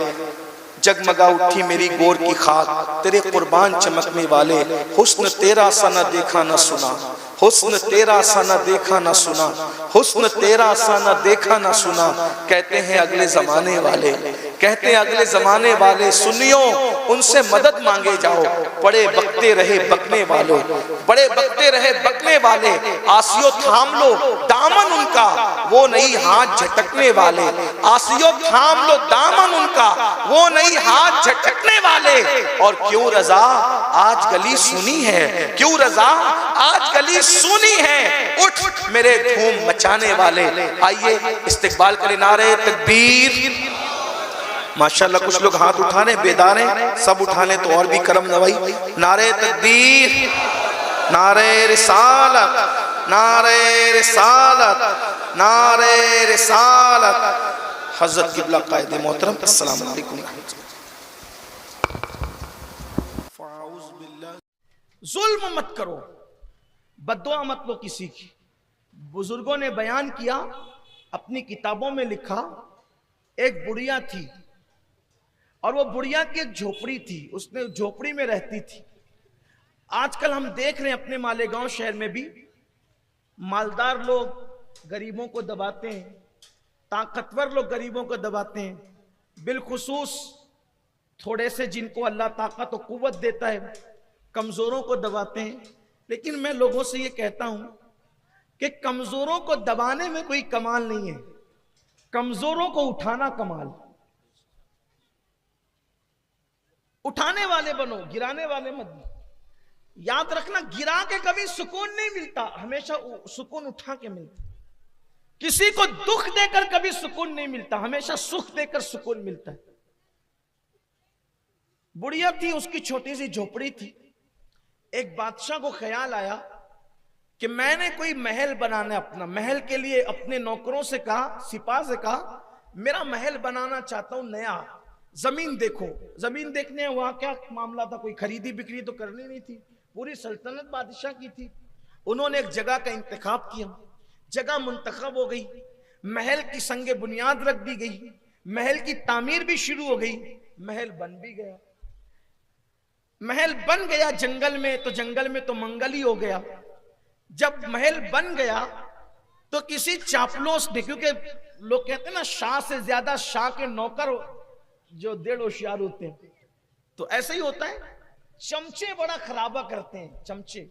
جگمگا اٹھی میری گور کی خاک، تیرے قربان چمکنے والے، حسن تیرا سا نہ دیکھا نہ سنا، حسن تیرا سا نہ دیکھا نہ سنا، حسن تیرا سا نہ دیکھا نہ سنا، کہتے ہیں اگلے زمانے والے، کہتے ہیں اگلے زمانے والے، سنیوں ان سے مدد مانگے جاؤ، بڑے بکتے رہے بکنے والے، بڑے بکتے رہے بکنے والے، آسیو تھام لو دامن ان کا، وہ نہیں ہاتھ جھٹکنے والے، آسیو تھام لو دامن ان کا، وہ نہیں ہاتھ جھٹکنے والے۔ اور کیوں رضا آج گلی سنی ہے، کیوں رضا آج گلی سنی ہے، اٹھ میرے دھوم مچانے والے۔ آئیے استقبال کریں، نعرہ تکبیر۔ ماشاءاللہ کچھ لوگ ہاتھ اٹھانے بیدار ہیں، سب اٹھانے تو اور بھی کرم نوائی۔ نعرہ تکبیر، نعرہ رسالت، نعرہ رسالت، نعرہ رسالت۔ حضرت قبلہ قائد محترم، السلام علیکم۔ ظلم مت کرو، بددعا مت لو کسی کی۔ بزرگوں نے بیان کیا، اپنی کتابوں میں لکھا، ایک بڑھیا تھی اور وہ بڑھیا کی ایک جھوپڑی تھی، اس نے جھوپڑی میں رہتی تھی۔ آج کل ہم دیکھ رہے ہیں اپنے مالیگاؤں شہر میں بھی مالدار لوگ غریبوں کو دباتے ہیں، طاقتور لوگ غریبوں کو دباتے ہیں، بالخصوص تھوڑے سے جن کو اللہ طاقت و قوت دیتا ہے کمزوروں کو دباتے ہیں۔ لیکن میں لوگوں سے یہ کہتا ہوں کہ کمزوروں کو دبانے میں کوئی کمال نہیں ہے، کمزوروں کو اٹھانا کمال۔ اٹھانے والے بنو, گرانے والے مت بنو. یاد رکھنا, گرا کے کبھی سکون نہیں ملتا, ہمیشہ سکون اٹھا کے ملتا. کسی کو دکھ دے کر کبھی سکون نہیں ملتا, ہمیشہ سکھ دے کر سکون ملتا ہے. بڑھیا تھی, اس کی چھوٹی سی جھوپڑی تھی. ایک بادشاہ کو خیال آیا کہ میں نے کوئی محل بنانا ہے اپنا. محل کے لیے اپنے نوکروں سے کہا, سپاہ سے کہا, میرا محل بنانا چاہتا ہوں نیا. زمین دیکھو. زمین دیکھنے وہاں کیا معاملہ تھا, کوئی خریدی بکری تو کرنی نہیں تھی, پوری سلطنت بادشاہ کی تھی. انہوں نے ایک جگہ کا انتخاب کیا, جگہ منتخب ہو گئی, محل کی سنگ بنیاد رکھ دی گئی, محل کی تعمیر بھی شروع ہو گئی, محل بن بھی گیا. محل بن گیا جنگل میں, تو جنگل میں تو منگل ہی ہو گیا. جب محل بن گیا تو کسی چاپلوس نے, کیونکہ لوگ کہتے ہیں نا شاہ سے زیادہ شاہ کے نوکر جو ڈیڑھ ہوشیار ہوتے ہیں, تو ایسا ہی ہوتا ہے. چمچے بڑا خرابہ کرتے ہیں, چمچے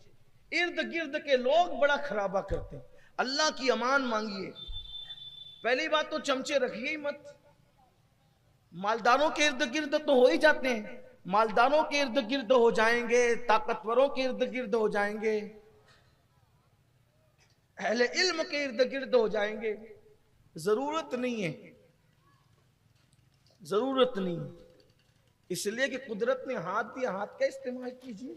ارد گرد کے لوگ بڑا خرابہ کرتے ہیں. اللہ کی امان مانگیے. پہلی بات تو چمچے رکھیے ہی مت. مالداروں کے ارد گرد تو ہو ہی جاتے ہیں, مالداروں کے ارد گرد ہو جائیں گے, طاقتوروں کے ارد گرد ہو جائیں گے, اہل علم کے ارد گرد ہو جائیں گے. ضرورت نہیں ہے, ضرورت نہیں ہے. اس لیے کہ قدرت نے ہاتھ دیا, ہاتھ کا استعمال کیجیے.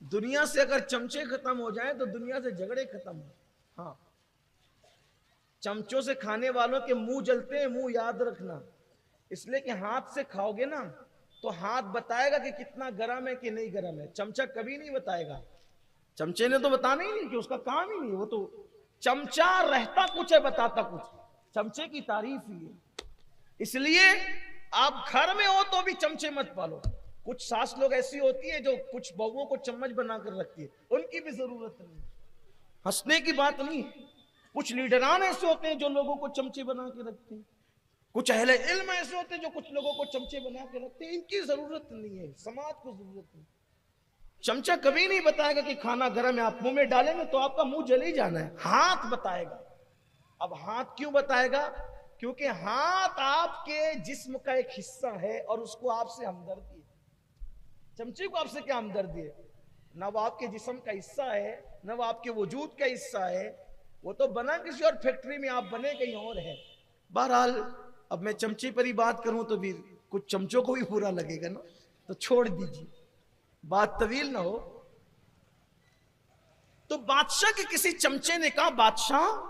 دنیا سے اگر چمچے ختم ہو جائیں تو دنیا سے جھگڑے ختم ہو. ہاں, چمچوں سے کھانے والوں کے منہ جلتے ہیں, منہ یاد رکھنا. اس لیے کہ ہاتھ سے کھاؤ گے نا تو ہاتھ بتائے گا کہ کتنا گرم ہے کہ نہیں گرم ہے. چمچہ کبھی نہیں بتائے گا. چمچے نے تو بتانا ہی نہیں, کہ اس کا کام ہی نہیں. وہ تو چمچہ رہتا کچھ ہے, بتاتا کچھ. چمچے کی تعریف ہی ہے. اس لیے آپ گھر میں ہو تو بھی چمچے مت پالو. کچھ ساس لوگ ایسی ہوتی ہے جو کچھ بہووں کو چمچ بنا کر رکھتی ہے, ان کی بھی ضرورت نہیں. ہنسنے کی بات نہیں. کچھ لیڈران ایسے ہوتے ہیں جو لوگوں کو چمچے بنا کے رکھتے ہیں. کچھ اہل علم ایسے ہوتے ہیں جو کچھ لوگوں کو چمچے بنا کے رکھتے ہیں. ان کی ضرورت نہیں ہے, سماج کو ضرورت نہیں. چمچہ کبھی نہیں بتائے گا کہ کھانا گرم ہے. آپ منہ میں ڈالیں گے تو آپ کا منہ جل ہی جانا ہے. ہاتھ بتائے گا. اب ہاتھ کیوں بتائے گا؟ کیونکہ ہاتھ آپ کے جسم کا ایک حصہ ہے اور اس کو آپ سے ہمدردی ہے. چمچے کو آپ سے کیا ہمدردی ہے؟ نہ وہ آپ کے جسم کا حصہ ہے, نہ وہ آپ کے وجود کا حصہ ہے. وہ تو بنا کسی اور فیکٹری میں, آپ بنے کہیں اور ہے. بہرحال اب میں چمچے پر ہی بات کروں تو بھی کچھ چمچوں کو بھی برا لگے گا نا, تو چھوڑ دیجیے, بات طویل نہ ہو. تو بادشاہ کے کسی چمچے نے کہا, بادشاہ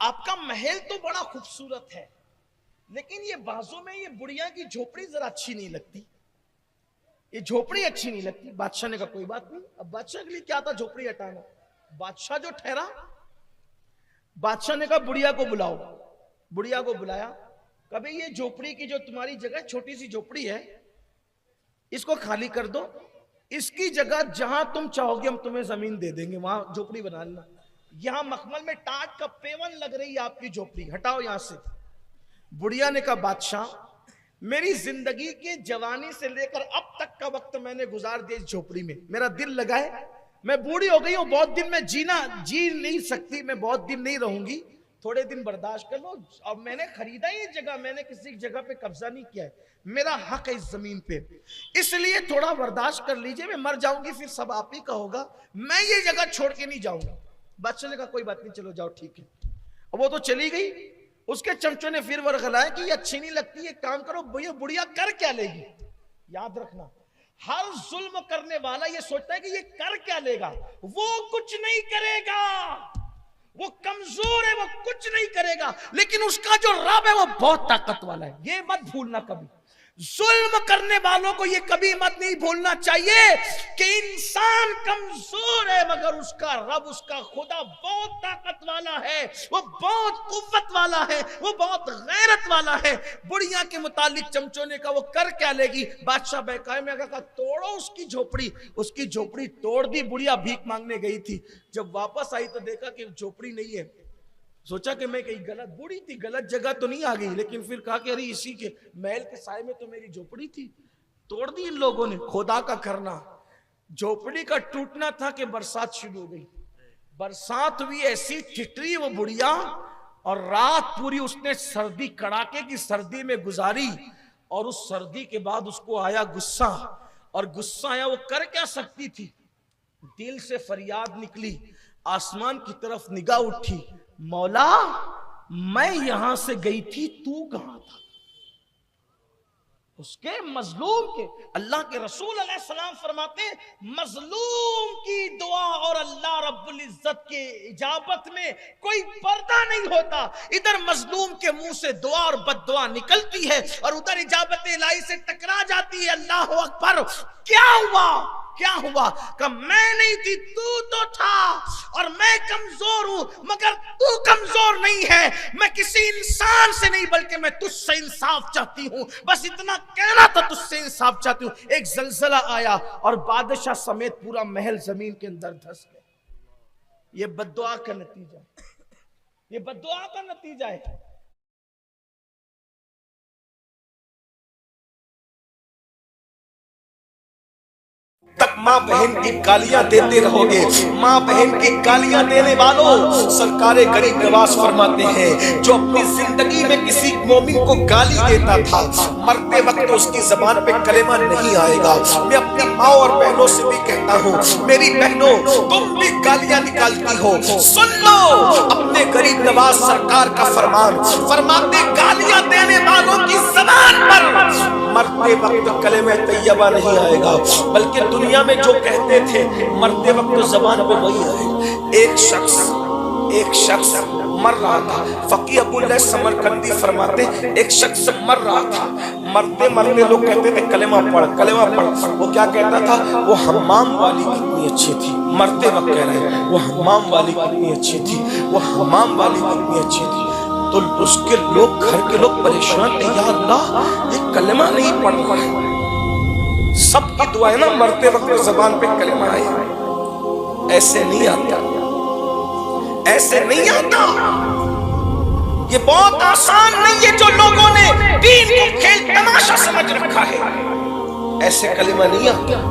آپ کا محل تو بڑا خوبصورت ہے, لیکن یہ بازوں میں یہ بڑھیا کی جھوپڑی ذرا اچھی نہیں لگتی. یہ جھوپڑی اچھی نہیں لگتی. بادشاہ نے کہا کوئی بات نہیں. اب بادشاہ کے لیے کیا تھا جھوپڑی ہٹانا. بادشاہ جو ٹھہرا, بادشاہ نے کہا بڑھیا کو بلاؤ. بڑھیا کو بلایا. کبھی یہ جھوپڑی کی جو تمہاری جگہ چھوٹی سی جھوپڑی ہے, اس کو خالی کر دو. اس کی جگہ جہاں تم چاہو گے ہم تمہیں زمین دے دیں گے, وہاں جھوپڑی بنا لینا. یہاں مخمل میں ٹاٹ کا پیون لگ رہی ہے آپ کی جھوپڑی, ہٹاؤ یہاں سے. بڑھیا نے کہا بادشاہ میری زندگی کے جوانی سے لے کر اب تک کا وقت میں نے گزار دیا اس جھوپڑی میں. میرا دل لگا ہے, میں بوڑھی ہو گئی ہوں, بہت دن میں جی نہیں سکتی, میں بہت دن نہیں رہوں گی, تھوڑے دن برداشت کر لو. اب میں نے خریدا ہی جگہ, میں نے کسی جگہ پہ قبضہ نہیں کیا ہے, میرا حق ہے اس زمین پہ, اس لیے تھوڑا برداشت کر لیجئے. میں مر جاؤں گی پھر سب آپ ہی کا ہوگا, میں یہ جگہ چھوڑ کے نہیں جاؤں گا. بادشاہ نے کہا کوئی بات نہیں, چلو جاؤ ٹھیک ہے. اب وہ تو چلی گئی. اس کے چمچوں نے پھر ورغلایا کہ یہ اچھی نہیں لگتی, یہ کام کرو, یہ بڑھیا کر کیا لے گی. یاد رکھنا, ہر ظلم کرنے والا یہ سوچتا ہے کہ یہ کر کیا لے گا. وہ کچھ نہیں کرے گا, وہ کمزور ہے, وہ کچھ نہیں کرے گا, لیکن اس کا جو رب ہے وہ بہت طاقت والا ہے. یہ مت بھولنا کبھی. ظلم کرنے والوں کو یہ کبھی مت نہیں بھولنا چاہیے کہ انسان کمزور ہے, مگر اس کا رب, اس کا خدا بہت طاقت والا ہے, وہ بہت قوت والا ہے, وہ بہت غیرت والا ہے. بڑھیا کے متعلق چمچوں نے کہا وہ کر کیا لے گی. بادشاہ بہکائے میں کہا توڑو اس کی جھوپڑی. اس کی جھوپڑی توڑ دی. بڑھیا بھیک مانگنے گئی تھی, جب واپس آئی تو دیکھا کہ جھوپڑی نہیں ہے. سوچا کہ میں کہیں غلط, بوڑھی تھی, غلط جگہ تو نہیں آ گئی, لیکن پھر کہا کہ ارے اسی کے محل کے سائے میں تو میری جھوپڑی تھی. توڑ دی ان لوگوں نے. خدا کا کرنا, جھوپڑی کا ٹوٹنا تھا کہ برسات شروع ہو گئی. برسات ہوئی, ایسی ٹھٹری وہ بڑھیا, اور رات پوری اس نے سردی, کڑاکے کی سردی میں گزاری. اور اس سردی کے بعد اس کو آیا غصہ، اور غصہ آیا، وہ کر کیا سکتی تھی؟ دل سے فریاد نکلی، آسمان کی طرف نگاہ اٹھی، مولا میں یہاں سے گئی تھی، تو کہاں تھا؟ اس کے مظلوم کے، اللہ کے رسول علیہ السلام فرماتے ہیں مظلوم کی دعا اور اللہ رب العزت کے اجابت میں کوئی پردہ نہیں ہوتا۔ ادھر مظلوم کے منہ سے دعا اور بد دعا نکلتی ہے اور ادھر اجابت الہی سے ٹکرا جاتی ہے۔ اللہ اکبر، کیا ہوا؟ کیا ہوا؟ کہ میں نہیں تھی، تو تھا، اور میں کمزور ہوں مگر تو کمزور نہیں ہے۔ میں کسی انسان سے نہیں بلکہ میں تجھ سے انصاف چاہتی ہوں، بس اتنا کہنا تھا، تجھ سے انصاف چاہتی ہوں۔ ایک زلزلہ آیا اور بادشاہ سمیت پورا محل زمین کے اندر دھس گیا۔ یہ بد دعا کا نتیجہ، یہ بد دعا کا نتیجہ ہے۔ تک ماں بہن کی گالیاں دیتے رہو گے۔ ماں بہن کی گالیاں دینے والوں، سرکار غریب نواز فرماتے ہیں جو اپنی زندگی میں کسی مومن کو گالی دیتا تھا، مرتے وقت اس کی زبان پہ کلمہ نہیں آئے گا۔ میں اپنی ماں اور بہنوں سے بھی کہتا ہوں، میری بہنوں تم بھی گالیاں نکالتی ہو، سن لو اپنے غریب نواز سرکار کا فرمان، فرماتے گالیاں دینے والوں کی زبان پر مرتے وقت کلمہ طیبہ نہیں آئے گا، بلکہ دنیا میں جو کہتے تھے مرتے وقت زبان پہ وہی آئے۔ ایک شخص مر رہا تھا، فقیہ ابو اللہ سمرقندی فرماتے ایک شخص مر رہا تھا، مرتے مرتے لوگ کہتے تھے کلمہ پڑھ کلمہ پڑھ۔ وہ کیا کہتا تھا؟ وہ حمام والی کتنی اچھی تھی، مرتے وقت کہہ رہے ہیں وہ حمام والی کتنی اچھی تھی، وہ حمام والی کتنی اچھی تھی۔ تو اس کے لوگ، گھر کے لوگ پریشان تھے، یا اللہ یہ کلمہ نہیں پڑھ رہا ہے۔ سب کی دعائیں نا مرتے وقت زبان پہ کلمہ آئے، ایسے نہیں آتا، ایسے نہیں آتا۔ یہ بہت آسان نہیں ہے، جو لوگوں نے دین کو کھیل تماشا سمجھ رکھا ہے، ایسے کلمہ نہیں آتا۔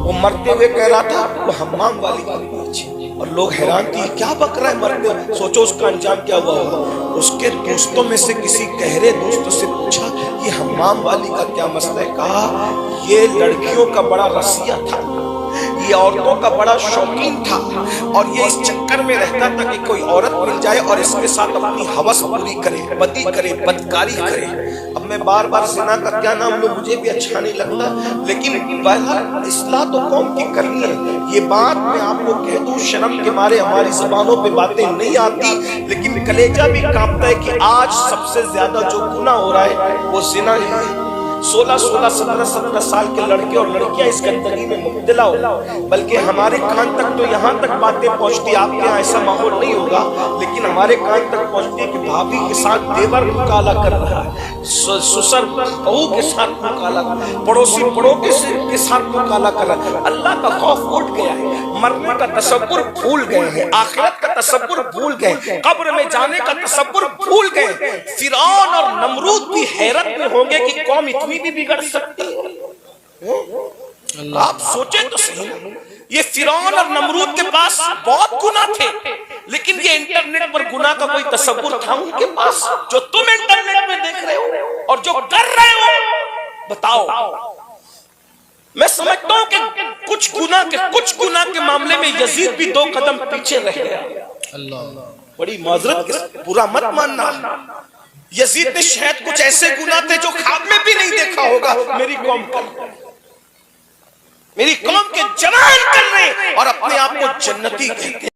وہ مرتے ہوئے کہہ رہا تھا وہ حمام والی کتنی اچھی، اور لوگ حیران تھی کیا بک رہا ہے مرتے ہوئے۔ سوچو اس کا انجام کیا ہوا ہوگا۔ اس کے دوستوں میں سے کسی گہرے دوست سے پوچھا یہ حمام والی کا کیا مسئلہ ہے؟ کہا یہ لڑکیوں کا بڑا رسیہ تھا، یہ عورتوں کا بڑا شوقین تھا، اور یہ اس چکر میں رہتا تھا کہ کوئی عورت مل جائے اور اس کے ساتھ اپنی ہوس پوری کرے، بدی کرے، بدکاری کرے۔ اب میں بار بار زنا کا کیا نام لوں، مجھے بھی اچھا نہیں لگتا، لیکن بہرحال اصلاح تو قوم کی کرنی ہے۔ یہ بات میں آپ کو کہہ دوں، شرم کے مارے ہماری زبانوں پہ باتیں نہیں آتی، لیکن کلیجہ بھی کانپتا ہے کہ آج سب سے زیادہ جو گناہ ہو رہا ہے وہ زنا ہی ہے۔ 16 17 سال کے لڑکے اور لڑکیاں اس گندگی میں مبتلا ہو، بلکہ ہمارے کان تک تو یہاں تک باتیں پہنچتی، آپ کے یہاں ایسا ماحول نہیں ہوگا، لیکن ہمارے کان تک پہنچتی ہے کہ بھابھی کے ساتھ دیور مکالا کر رہا ہے، سسر بہو کے ساتھ مکالا، پڑوسی پڑوسی کے ساتھ مکالا کر رہا ہے۔ اللہ کا خوف اٹھ گیا ہے، مرنے کا تصور بھول گئے ہیں، آخرت کا تصور بھول گئے، قبر میں جانے کا تصور بھول گئے۔ فرعون اور نمرود بھی حیرت میں ہوں گے کہ قوم اتنی بھی بگڑ سکتی ہے۔ آپ سوچیں تو صحیح، یہ فرعون اور نمرود کے پاس بہت گناہ تھے، لیکن یہ انٹرنیٹ پر گناہ کا کوئی تصور تھا ان کے پاس جو تم انٹرنیٹ میں دیکھ رہے ہو اور جو کر رہے ہو؟ بتاؤ۔ میں سمجھتا ہوں کہ کچھ گناہ کے معاملے میں یزید بھی 2 قدم پیچھے رہ گیا۔ بڑی معذرت کے برا مت ماننا، یزید نے شاید کچھ ایسے گناہ تھے جو خواب میں بھی نہیں دیکھا ہوگا میری قوم کے جوان کر رہے اور اپنے آپ کو جنتی کہتے ہیں۔